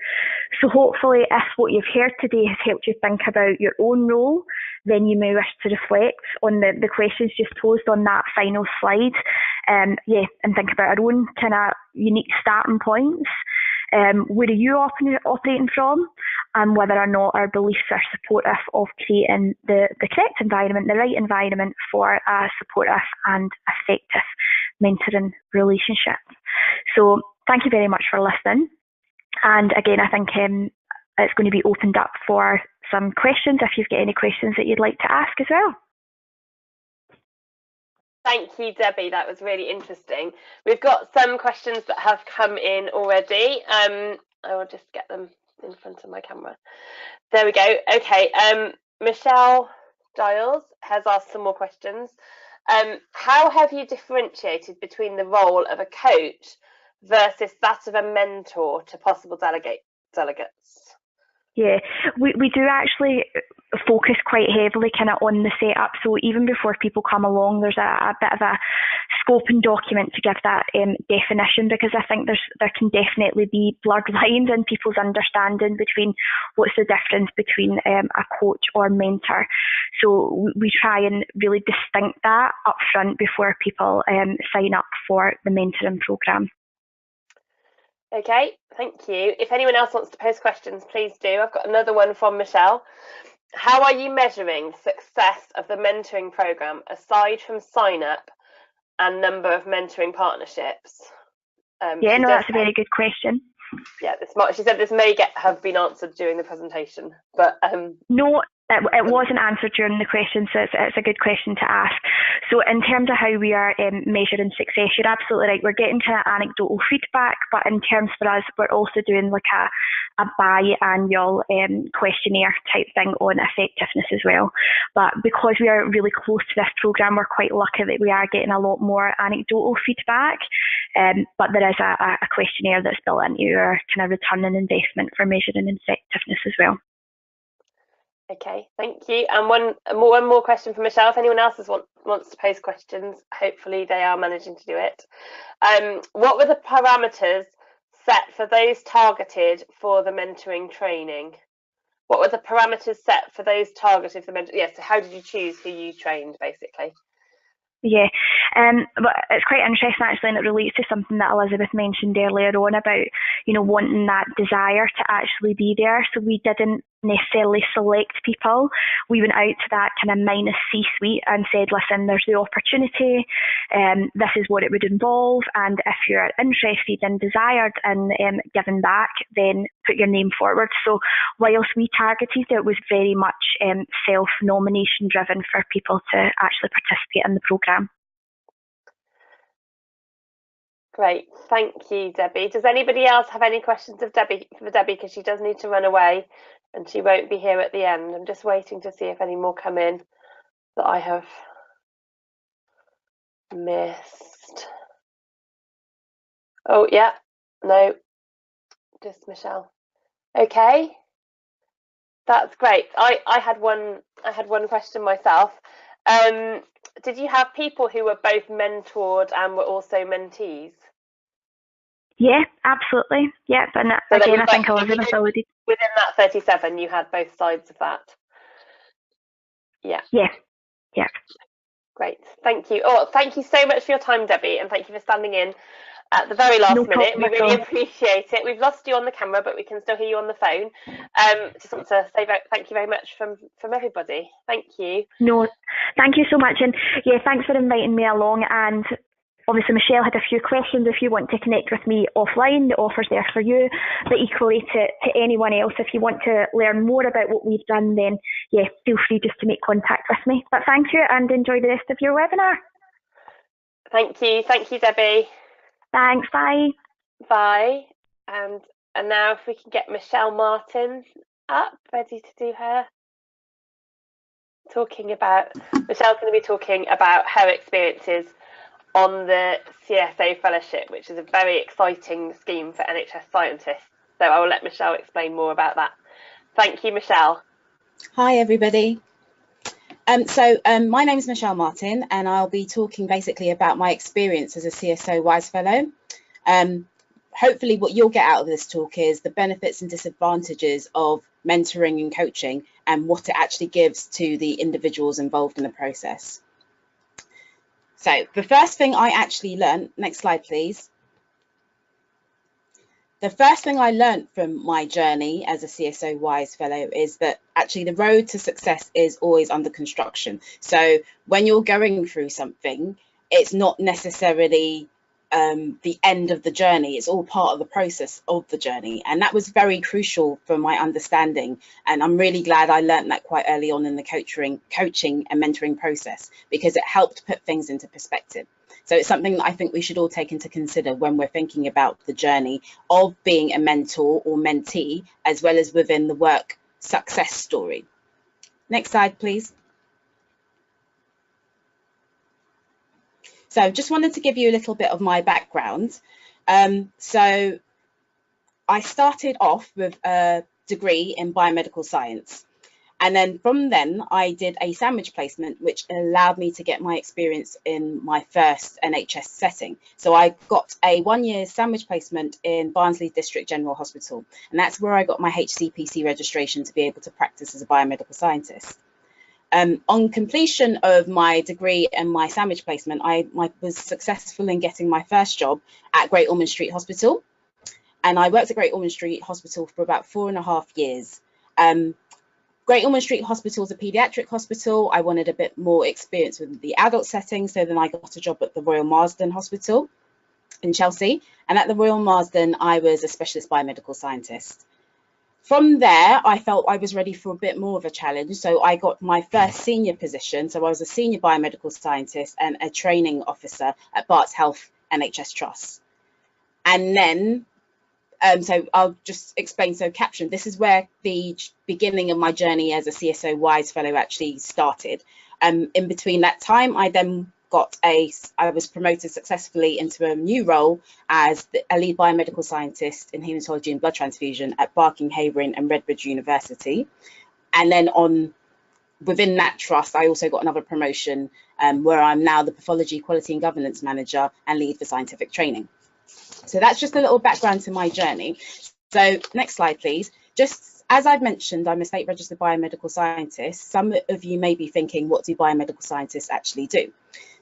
So hopefully, if what you've heard today has helped you think about your own role, then you may wish to reflect on the questions just posed on that final slide. And think about our own kind of unique starting points. Where are you operating from, and whether or not our beliefs are supportive of creating the correct environment, the right environment for a supportive and effective mentoring relationship. So thank you very much for listening. And again, I think it's going to be opened up for some questions if you've got any questions that you'd like to ask as well. Thank you, Debbie. That was really interesting. We've got some questions that have come in already. I will just get them in front of my camera. There we go. Okay. Michelle Giles has asked some more questions. How have you differentiated between the role of a coach versus that of a mentor to possible delegates? Yeah, we do actually focus quite heavily kind of on the setup. So even before people come along, there's a bit of a scoping document to give that definition, because I think there can definitely be blurred lines in people's understanding between what's the difference between a coach or mentor. So we try and really distinct that up front before people sign up for the mentoring programme. Okay, thank you. If anyone else wants to post questions, please do. I've got another one from Michelle. How are you measuring success of the mentoring programme aside from sign up and number of mentoring partnerships? That's a very good question. Yeah, she said this may have been answered during the presentation, but no, it wasn't answered during the question, so it's a good question to ask. So in terms of how we are measuring success, you're absolutely right. We're getting kind of anecdotal feedback, but in terms for us, we're also doing like a biannual questionnaire type thing on effectiveness as well. But because we are really close to this programme, we're quite lucky that we are getting a lot more anecdotal feedback. But there is a questionnaire that's built into our kind of return on investment for measuring effectiveness as well. Okay, thank you. And one more question from Michelle. If anyone else wants to post questions, hopefully they are managing to do it. What were the parameters set for those targeted for the mentoring training? What were the parameters set for those targeted for mentoring? Yes, so how did you choose who you trained, basically? Yeah, but it's quite interesting actually, and it relates to something that Elizabeth mentioned earlier on about, wanting that desire to actually be there. So we didn't necessarily select people. We went out to that kind of minus C-suite and said, listen, there's the opportunity, this is what it would involve, and if you're interested and desired in giving back, then put your name forward. So whilst we targeted, it was very much self-nomination driven for people to actually participate in the programme. Great, thank you, Debbie. Does anybody else have any questions for Debbie? Because she does need to run away and she won't be here at the end. I'm just waiting to see if any more come in that I have missed. Oh, yeah, no, just Michelle. Okay, That's great. I had one question myself. Did you have people who were both mentored and were also mentees? Yeah, absolutely. Yep, and So again, I think Elizabeth alluded. Within that 37, you had both sides of that. Yeah. Yeah. Yeah. Great. Thank you. Oh, thank you so much for your time, Debbie, and thank you for standing in at the very last minute. We really appreciate it. We've lost you on the camera, but we can still hear you on the phone. Just want to say thank you very much from everybody. Thank you. No, thank you so much. And yeah, thanks for inviting me along. And obviously, Michelle had a few questions. If you want to connect with me offline, the offer's there for you. But equally to anyone else, if you want to learn more about what we've done, then yeah, feel free just to make contact with me. But thank you and enjoy the rest of your webinar. Thank you. Thank you, Debbie. Thanks. Bye. Bye. And now if we can get Michelle Martin up, ready to do her Michelle's going to be talking about her experiences on the CSO Fellowship, which is a very exciting scheme for NHS scientists. So I will let Michelle explain more about that. Thank you, Michelle. Hi, everybody. My name is Michelle Martin, and I'll be talking basically about my experience as a CSO WISE Fellow. Hopefully what you'll get out of this talk is the benefits and disadvantages of mentoring and coaching and what it actually gives to the individuals involved in the process. So the first thing I actually learned, next slide please. The first thing I learned from my journey as a CSO WISE Fellow is that actually the road to success is always under construction. So when you're going through something, it's not necessarily the end of the journey. It's all part of the process of the journey. And that was very crucial for my understanding. And I'm really glad I learned that quite early on in the coaching and mentoring process, because it helped put things into perspective. So it's something that I think we should all take into consider when we're thinking about the journey of being a mentor or mentee, as well as within the work success story. Next slide, please. So just wanted to give you a little bit of my background. So I started off with a degree in biomedical science. And then from then I did a sandwich placement, which allowed me to get my experience in my first NHS setting. So I got a 1-year sandwich placement in Barnsley District General Hospital. And that's where I got my HCPC registration to be able to practice as a biomedical scientist. On completion of my degree and my sandwich placement, I was successful in getting my first job at Great Ormond Street Hospital. And I worked at Great Ormond Street Hospital for about 4.5 years. Great Ormond Street Hospital is a paediatric hospital. I wanted a bit more experience with the adult setting, so then I got a job at the Royal Marsden Hospital in Chelsea. And at the Royal Marsden, I was a specialist biomedical scientist. From there, I felt I was ready for a bit more of a challenge. So I got my first senior position. So I was a senior biomedical scientist and a training officer at Barts Health NHS Trust. And then, so I'll just explain, so caption, this is where the beginning of my journey as a CSO WISE Fellow actually started. In between that time, I then I was promoted successfully into a new role as a lead biomedical scientist in haematology and blood transfusion at Barking, Havering and Redbridge University. And then within that trust, I also got another promotion where I'm now the Pathology Quality and Governance Manager and lead for scientific training. So that's just a little background to my journey. So next slide, please. Just as I've mentioned, I'm a state registered biomedical scientist. Some of you may be thinking, what do biomedical scientists actually do?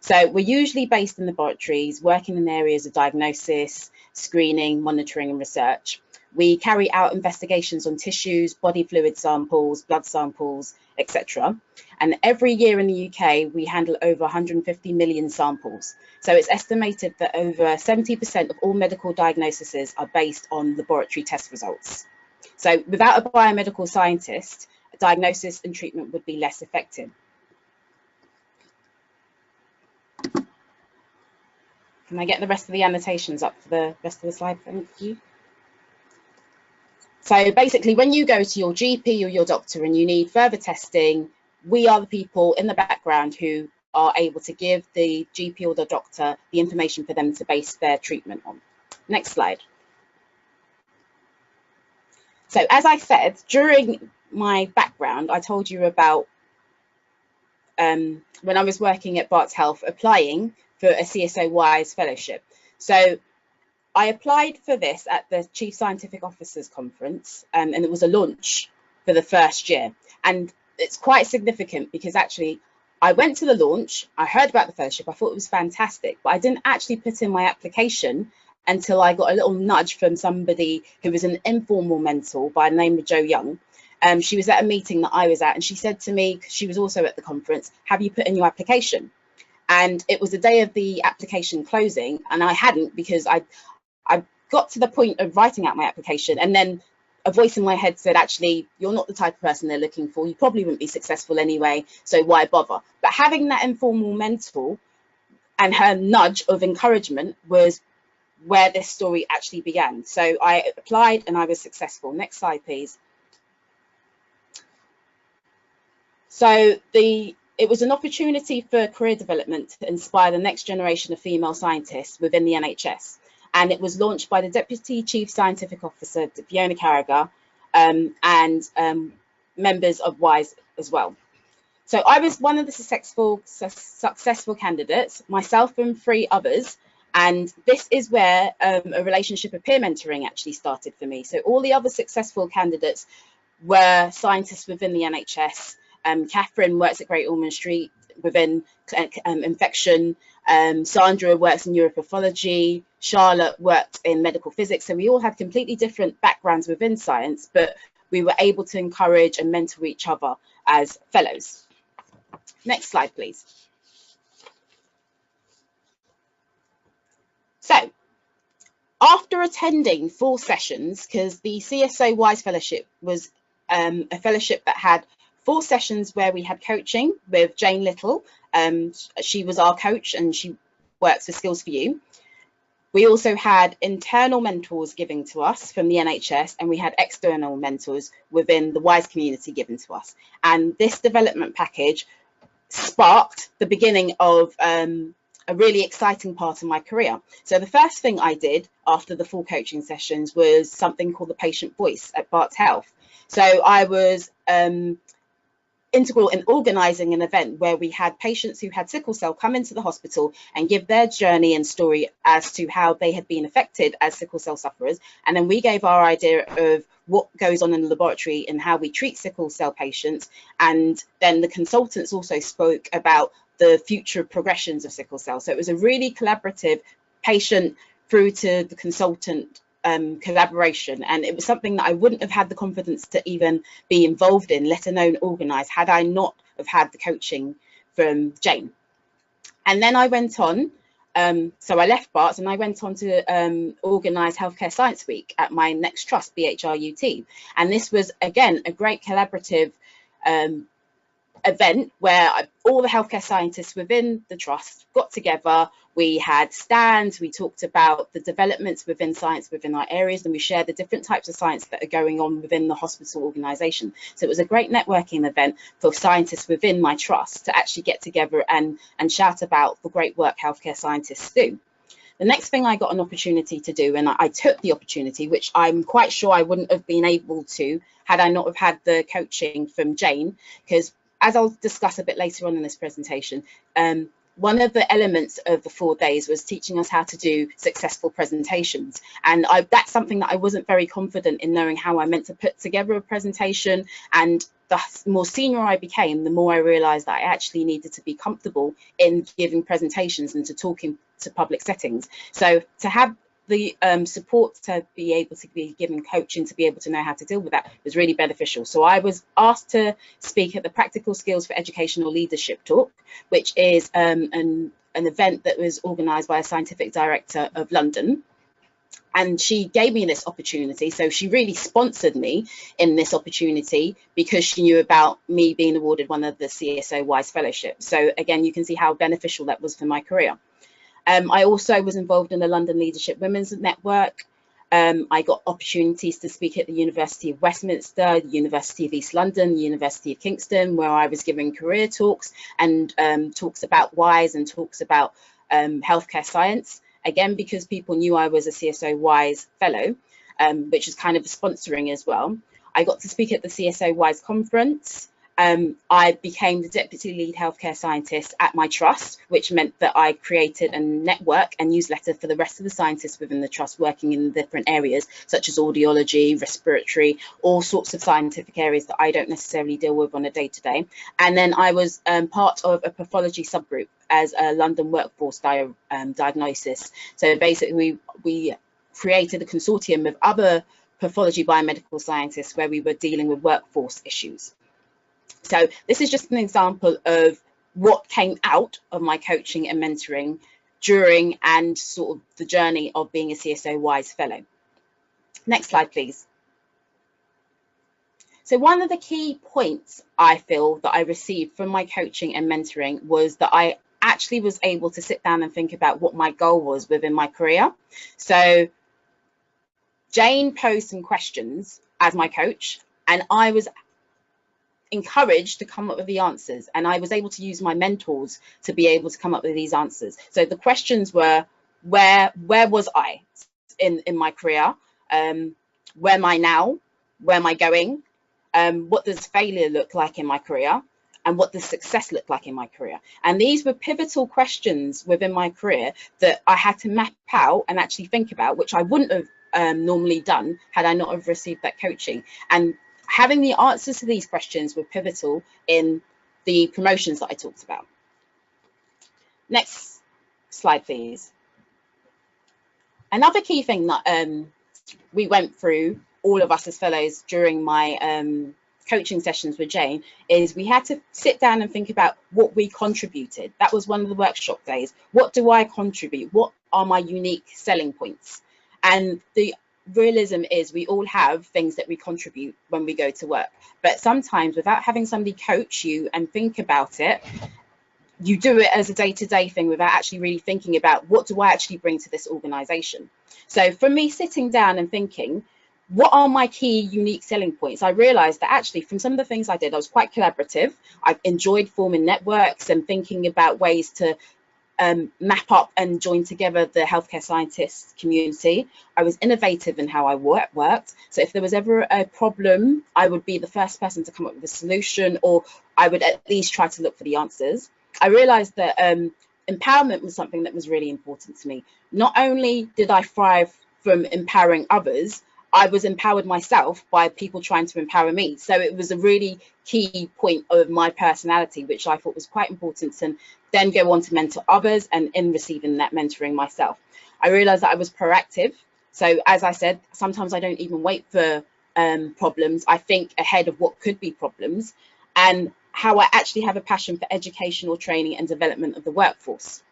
So we're usually based in laboratories, working in areas of diagnosis, screening, monitoring and research. We carry out investigations on tissues, body fluid samples, blood samples, etc. And every year in the UK, we handle over 150 million samples. So it's estimated that over 70% of all medical diagnoses are based on laboratory test results. So without a biomedical scientist, diagnosis and treatment would be less effective. Can I get the rest of the annotations up for the rest of the slide? Thank you. So basically, when you go to your GP or your doctor and you need further testing, we are the people in the background who are able to give the GP or the doctor the information for them to base their treatment on. Next slide. So as I said, during my background, I told you about when I was working at Barts Health, applying for a CSO WISE fellowship. So I applied for this at the Chief Scientific Officers Conference, and it was a launch for the first year. And it's quite significant because actually I went to the launch, I heard about the fellowship, I thought it was fantastic, but I didn't actually put in my application until I got a little nudge from somebody who was an informal mentor by the name of Jo Young. She was at a meeting that I was at, and she said to me, she was also at the conference, have you put in your application? And it was the day of the application closing, and I hadn't, because I got to the point of writing out my application, and then a voice in my head said, actually, you're not the type of person they're looking for. You probably wouldn't be successful anyway, so why bother? But having that informal mentor and her nudge of encouragement was where this story actually began. So I applied and I was successful. Next slide, please. So it was an opportunity for career development to inspire the next generation of female scientists within the NHS. And it was launched by the Deputy Chief Scientific Officer, Fiona Carragher, and members of WISE as well. So I was one of the successful candidates, myself and 3 others. And this is where a relationship of peer mentoring actually started for me. So all the other successful candidates were scientists within the NHS. Catherine works at Great Ormond Street within infection. Sandra works in neuropathology. Charlotte worked in medical physics. So we all had completely different backgrounds within science, but we were able to encourage and mentor each other as fellows. Next slide, please. So after attending 4 sessions, because the CSO WISE fellowship was a fellowship that had 4 sessions where we had coaching with Jane Little. She was our coach and she works with Skills for You. We also had internal mentors given to us from the NHS, and we had external mentors within the WISE community given to us. And this development package sparked the beginning of a really exciting part of my career. So the first thing I did after the 4 coaching sessions was something called the Patient Voice at Barts Health. So I was integral in organising an event where we had patients who had sickle cell come into the hospital and give their journey and story as to how they had been affected as sickle cell sufferers. And then we gave our idea of what goes on in the laboratory and how we treat sickle cell patients. And then the consultants also spoke about the future progressions of sickle cell. So it was a really collaborative patient through to the consultant collaboration, and it was something that I wouldn't have had the confidence to even be involved in, let alone organise, had I not have had the coaching from Jane. And then I went on, so I left Barts and I went on to organise Healthcare Science Week at my next trust, BHRUT, and this was again a great collaborative event where all the healthcare scientists within the trust got together. We had stands, we talked about the developments within science within our areas, and we shared the different types of science that are going on within the hospital organisation. So it was a great networking event for scientists within my trust to actually get together and shout about the great work healthcare scientists do. The next thing I got an opportunity to do, and I took the opportunity, which I'm quite sure I wouldn't have been able to had I not have had the coaching from Jane, because as I'll discuss a bit later on in this presentation, one of the elements of the 4 days was teaching us how to do successful presentations. And that's something that I wasn't very confident in knowing how I meant to put together a presentation. And the more senior I became, the more I realized that I actually needed to be comfortable in giving presentations and to talking to public settings. So to have the support to be able to be given coaching to be able to know how to deal with that was really beneficial. So I was asked to speak at the Practical Skills for Educational Leadership talk, which is an event that was organised by a scientific director of London. And she gave me this opportunity. So she really sponsored me in this opportunity because she knew about me being awarded one of the CSO WISE fellowships. So again, you can see how beneficial that was for my career. I also was involved in the London Leadership Women's Network. I got opportunities to speak at the University of Westminster, the University of East London, the University of Kingston, where I was giving career talks and talks about WISE and talks about healthcare science. Again, because people knew I was a CSO WISE fellow, which is kind of sponsoring as well. I got to speak at the CSO Wise conference. I became the deputy lead healthcare scientist at my trust, which meant that I created a network and newsletter for the rest of the scientists within the trust working in different areas, such as audiology, respiratory, all sorts of scientific areas that I don't necessarily deal with on a day-to-day. And then I was part of a pathology subgroup as a London workforce diagnosis. So basically, we created a consortium of other pathology biomedical scientists where we were dealing with workforce issues. So this is just an example of what came out of my coaching and mentoring during and sort of the journey of being a CSO Wise Fellow. Next slide, please. So one of the key points I feel that I received from my coaching and mentoring was that I actually was able to sit down and think about what my goal was within my career. So Jane posed some questions as my coach, and I was encouraged to come up with the answers, and I was able to use my mentors to be able to come up with these answers. So the questions were, where was I in my career? Where am I now? Where am I going? What does failure look like in my career? And what does success look like in my career? And these were pivotal questions within my career that I had to map out and actually think about, which I wouldn't have normally done had I not have received that coaching. And having the answers to these questions were pivotal in the promotions that I talked about. Next slide, please. Another key thing that we went through, all of us as fellows, during my coaching sessions with Jane, is we had to sit down and think about what we contributed. That was one of the workshop days. What do I contribute? What are my unique selling points? And the realism is we all have things that we contribute when we go to work, but sometimes without having somebody coach you and think about it, you do it as a day-to-day thing without actually really thinking about what do I actually bring to this organization. So for me, sitting down and thinking, what are my key unique selling points? I realized that actually from some of the things I did, I was quite collaborative. I enjoyed forming networks and thinking about ways to map up and join together the healthcare scientists community. I was innovative in how I worked. So if there was ever a problem, I would be the first person to come up with a solution, or I would at least try to look for the answers. I realized that empowerment was something that was really important to me. Not only did I thrive from empowering others, I was empowered myself by people trying to empower me. So it was a really key point of my personality, which I thought was quite important, and then go on to mentor others, and in receiving that mentoring myself. I realized that I was proactive. So as I said, sometimes I don't even wait for problems. I think ahead of what could be problems, and how I actually have a passion for educational training and development of the workforce.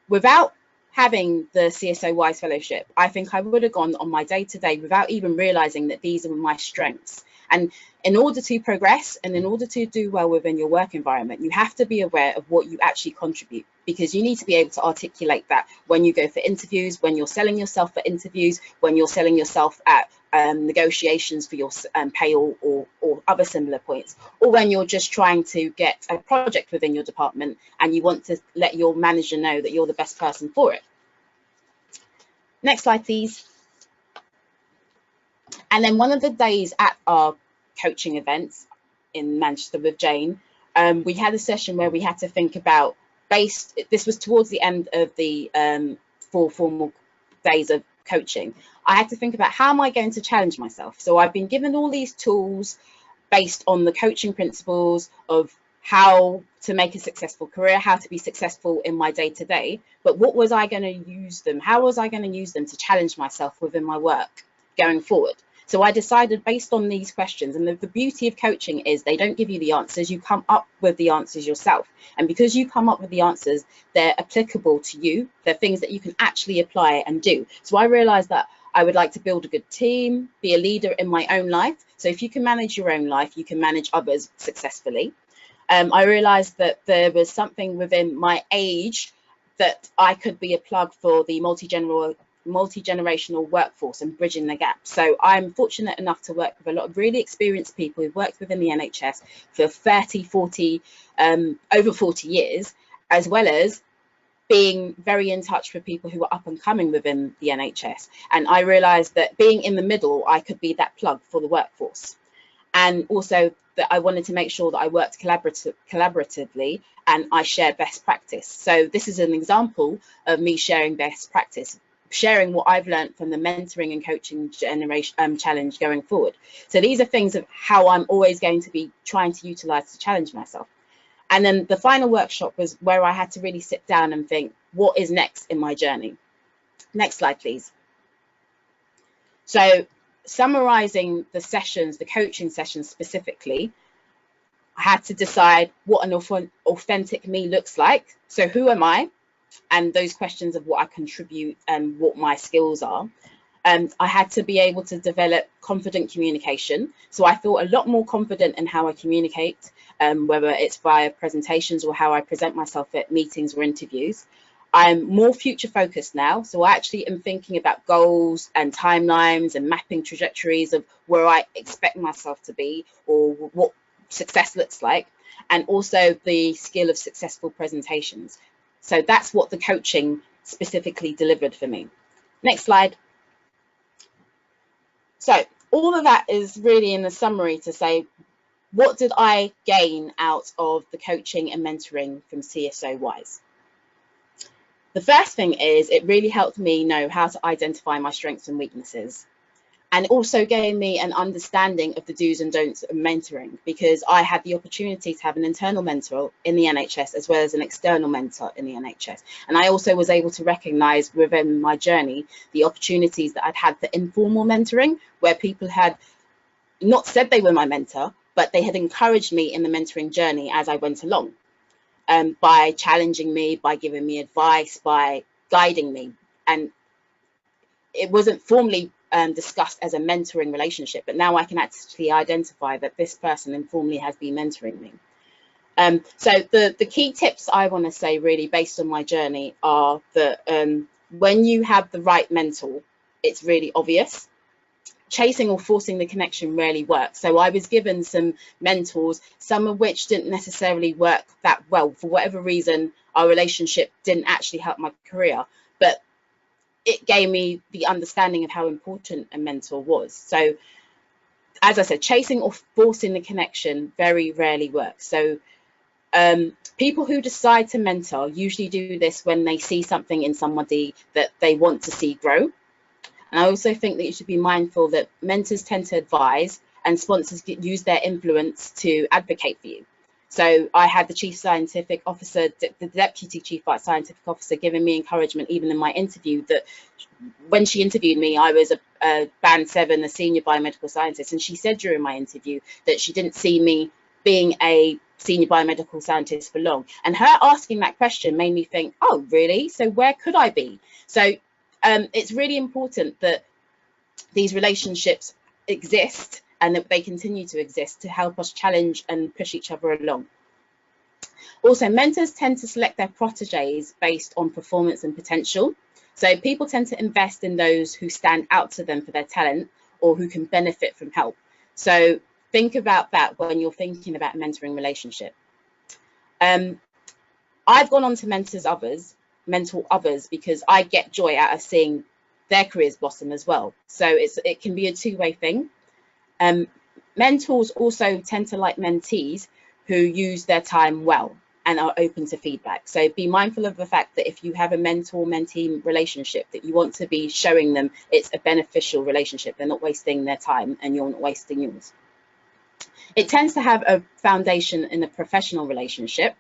Without having the CSO Wise Fellowship, I think I would have gone on my day-to-day without even realizing that these are my strengths. And in order to progress and in order to do well within your work environment, you have to be aware of what you actually contribute, because you need to be able to articulate that when you go for interviews, when you're selling yourself for interviews, when you're selling yourself at negotiations for your pay or other similar points, or when you're just trying to get a project within your department and you want to let your manager know that you're the best person for it. Next slide, please. And then one of the days at our coaching events in Manchester with Jane, we had a session where we had to think about, this was towards the end of the 4 formal days of coaching. I had to think about, how am I going to challenge myself? So I've been given all these tools based on the coaching principles of how to make a successful career, how to be successful in my day-to-day, but what was I going to use them? How was I going to use them to challenge myself within my work going forward? So I decided based on these questions, and the beauty of coaching is they don't give you the answers, you come up with the answers yourself. And because you come up with the answers, they're applicable to you. They're things that you can actually apply and do. So I realized that I would like to build a good team, be a leader in my own life. So if you can manage your own life, you can manage others successfully. I realized that there was something within my age that I could be a plug for the multi-generational workforce and bridging the gap. So I'm fortunate enough to work with a lot of really experienced people who've worked within the NHS for 30, 40, over 40 years, as well as being very in touch with people who are up and coming within the NHS. And I realised that being in the middle, I could be that plug for the workforce. And also that I wanted to make sure that I worked collaboratively and I shared best practice. So this is an example of me sharing best practice, sharing what I've learned from the mentoring and coaching generation challenge going forward. So these are things of how I'm always going to be trying to utilise to challenge myself. And then the final workshop was where I had to really sit down and think, what is next in my journey? Next slide, please. So summarising the sessions, the coaching sessions specifically, I had to decide what an authentic me looks like. So who am I? And those questions of what I contribute and what my skills are. I had to be able to develop confident communication. So I feel a lot more confident in how I communicate, whether it's via presentations or how I present myself at meetings or interviews. I'm more future focused now. So I actually am thinking about goals and timelines and mapping trajectories of where I expect myself to be or what success looks like, and also the skill of successful presentations. So that's what the coaching specifically delivered for me. Next slide. So all of that is really in a summary to say, what did I gain out of the coaching and mentoring from CSO Wise? The first thing is it really helped me know how to identify my strengths and weaknesses. And also gave me an understanding of the do's and don'ts of mentoring, because I had the opportunity to have an internal mentor in the NHS as well as an external mentor in the NHS. And I also was able to recognise within my journey the opportunities that I'd had for informal mentoring, where people had not said they were my mentor, but they had encouraged me in the mentoring journey as I went along, by challenging me, by giving me advice, by guiding me. And it wasn't formally discussed as a mentoring relationship, but now I can actually identify that this person informally has been mentoring me. So the key tips I want to say really based on my journey are that when you have the right mentor, it's really obvious. Chasing or forcing the connection rarely works. So I was given some mentors, some of which didn't necessarily work that well. For whatever reason, our relationship didn't actually help my career, but it gave me the understanding of how important a mentor was. So as I said, chasing or forcing the connection very rarely works. So people who decide to mentor usually do this when they see something in somebody that they want to see grow. And I also think that you should be mindful that mentors tend to advise and sponsors use their influence to advocate for you. So I had the chief scientific officer, the deputy chief scientific officer, giving me encouragement even in my interview, that when she interviewed me, I was a band 7, a senior biomedical scientist. And she said during my interview that she didn't see me being a senior biomedical scientist for long. And her asking that question made me think, oh, really? So where could I be? So it's really important that these relationships exist and that they continue to exist to help us challenge and push each other along. Also, mentors tend to select their proteges based on performance and potential. So people tend to invest in those who stand out to them for their talent or who can benefit from help. So think about that when you're thinking about a mentoring relationship. I've gone on to mentor others because I get joy out of seeing their careers blossom as well. So it can be a two-way thing. Mentors also tend to like mentees who use their time well and are open to feedback. So be mindful of the fact that if you have a mentor-mentee relationship, that you want to be showing them it's a beneficial relationship. They're not wasting their time and you're not wasting yours. It tends to have a foundation in a professional relationship.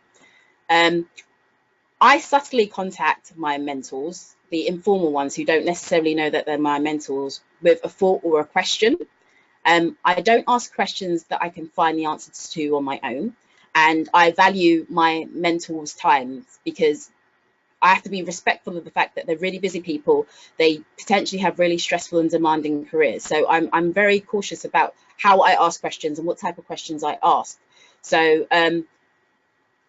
I subtly contact my mentors, the informal ones who don't necessarily know that they're my mentors, with a thought or a question. I don't ask questions that I can find the answers to on my own, and I value my mentors' time because I have to be respectful of the fact that they're really busy people. They potentially have really stressful and demanding careers. So I'm very cautious about how I ask questions and what type of questions I ask. So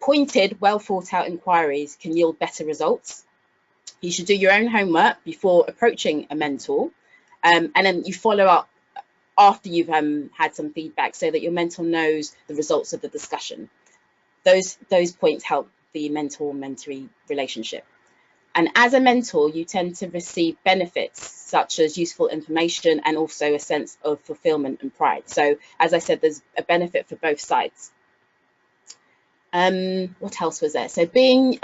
pointed, well thought out inquiries can yield better results. You should do your own homework before approaching a mentor, and then you follow up after you've had some feedback so that your mentor knows the results of the discussion. Those points help the mentor-mentee relationship. And as a mentor, you tend to receive benefits such as useful information and also a sense of fulfillment and pride. So as I said, there's a benefit for both sides. What else was there? So being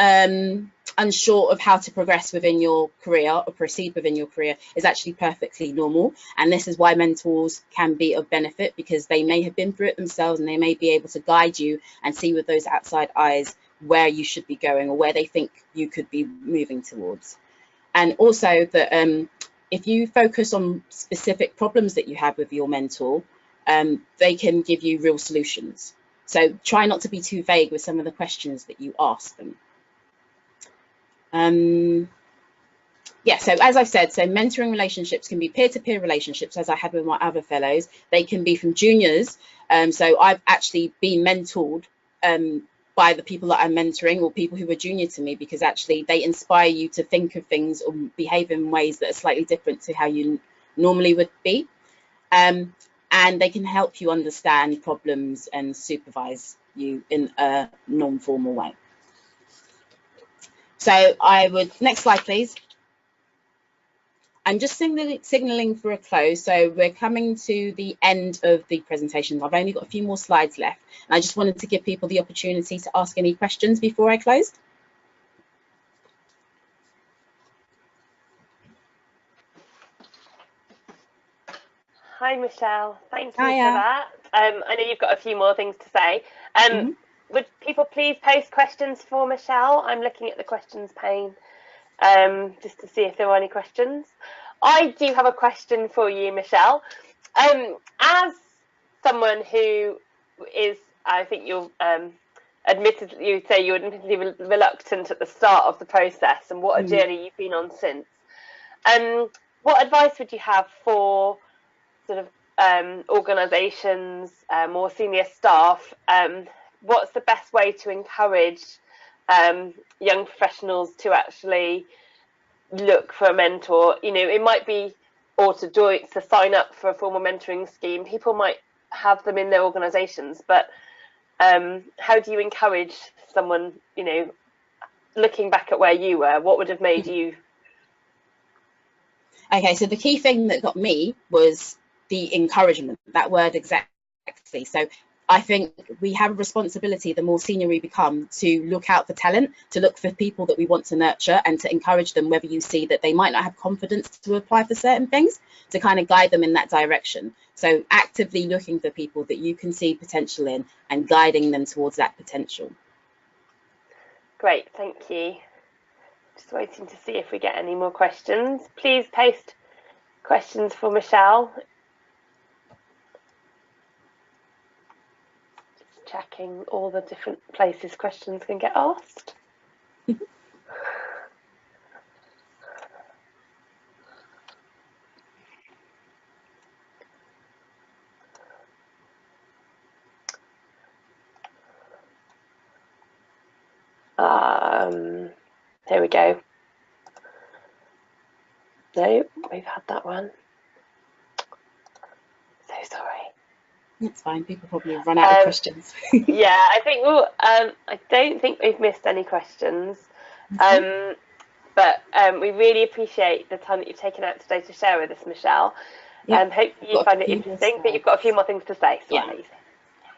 unsure of how to progress within your career or proceed within your career is actually perfectly normal. And this is why mentors can be of benefit, because they may have been through it themselves and they may be able to guide you and see with those outside eyes where you should be going or where they think you could be moving towards. And also that if you focus on specific problems that you have with your mentor, they can give you real solutions. So try not to be too vague with some of the questions that you ask them. Yeah, so as I've said, so mentoring relationships can be peer-to-peer relationships, as I had with my other fellows. They can be from juniors. So I've actually been mentored by the people that I'm mentoring, or people who are junior to me, because actually they inspire you to think of things or behave in ways that are slightly different to how you normally would be. And they can help you understand problems and supervise you in a non-formal way. So I would, next slide, please. I'm just signaling for a close. So we're coming to the end of the presentation. I've only got a few more slides left. And I just wanted to give people the opportunity to ask any questions before I close. Hi, Michelle. Thank you for that. I know you've got a few more things to say. Would people please post questions for Michelle? I'm looking at the questions pane just to see if there are any questions. I do have a question for you, Michelle. As someone who is, I think you'll admittedly, you say you're admittedly reluctant at the start of the process, and what a journey you've been on since. What advice would you have for sort of organisations, more senior staff? What's the best way to encourage young professionals to actually look for a mentor? You know, it might be, or to sign up for a formal mentoring scheme. People might have them in their organisations, but how do you encourage someone, you know, looking back at where you were, what would have made you? Okay, so the key thing that got me was the encouragement, that word exactly. So I think we have a responsibility, the more senior we become, to look out for talent, to look for people that we want to nurture and to encourage them, whether you see that they might not have confidence to apply for certain things, to kind of guide them in that direction. So actively looking for people that you can see potential in and guiding them towards that potential. Great, thank you. Just waiting to see if we get any more questions. Please post questions for Michelle. Just checking all the different places questions can get asked. There we go. No, we've had that one. So sorry. It's fine. People probably run out of questions. Yeah, I think. Well, I don't think we've missed any questions. But we really appreciate the time that you've taken out today to share with us, Michelle. Hope you find it interesting. But you've got a few more things to say. So yeah.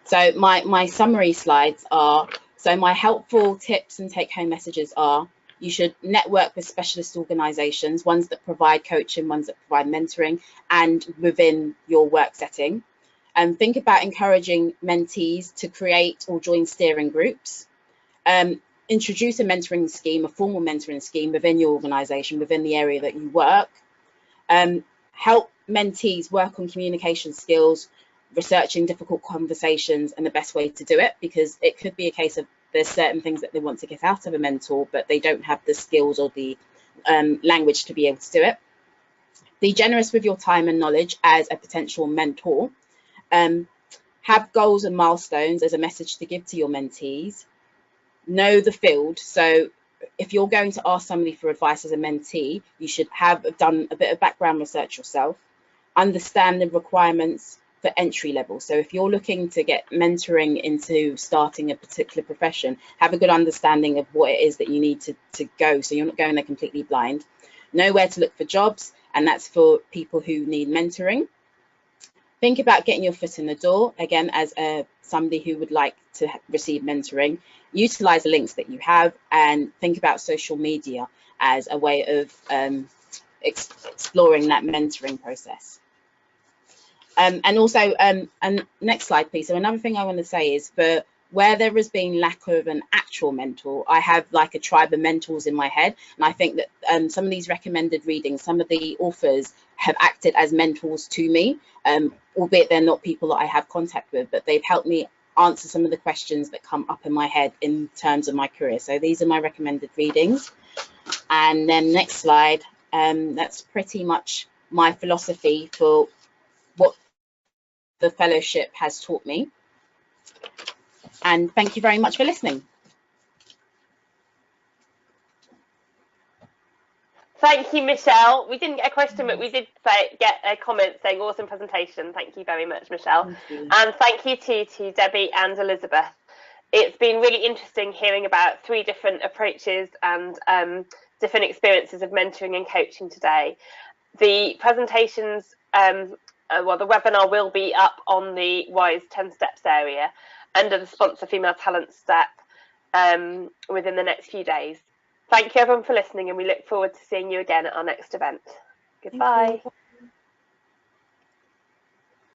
So my summary slides are. So my helpful tips and take-home messages are: you should network with specialist organisations, ones that provide coaching, ones that provide mentoring, and within your work setting. And think about encouraging mentees to create or join steering groups. Introduce a mentoring scheme, a formal mentoring scheme within your organisation, within the area that you work. Help mentees work on communication skills, researching difficult conversations and the best way to do it, because it could be a case of there's certain things that they want to get out of a mentor, but they don't have the skills or the language to be able to do it. Be generous with your time and knowledge as a potential mentor. Have goals and milestones as a message to give to your mentees. Know the field. So if you're going to ask somebody for advice as a mentee, you should have done a bit of background research yourself. Understand the requirements for entry level. So if you're looking to get mentoring into starting a particular profession, have a good understanding of what it is that you need to go, so you're not going there completely blind. Know where to look for jobs, and that's for people who need mentoring. Think about getting your foot in the door, again, as somebody who would like to receive mentoring. Utilize the links that you have, and think about social media as a way of exploring that mentoring process. And also, and next slide, please. So another thing I want to say is, for where there has been lack of an actual mentor, I have like a tribe of mentors in my head. And I think that some of these recommended readings, some of the authors have acted as mentors to me, albeit they're not people that I have contact with, but they've helped me answer some of the questions that come up in my head in terms of my career. So these are my recommended readings. And then next slide, that's pretty much my philosophy for what the fellowship has taught me. And thank you very much for listening. Thank you, Michelle. We didn't get a question, but we did get a comment saying awesome presentation. Thank you very much, Michelle. And thank you to Debbie and Elizabeth. It's been really interesting hearing about 3 different approaches and different experiences of mentoring and coaching today. The presentations, well, the webinar will be up on the WISE 10 Steps area under the sponsor female talent step within the next few days. Thank you everyone for listening, and we look forward to seeing you again at our next event. Goodbye.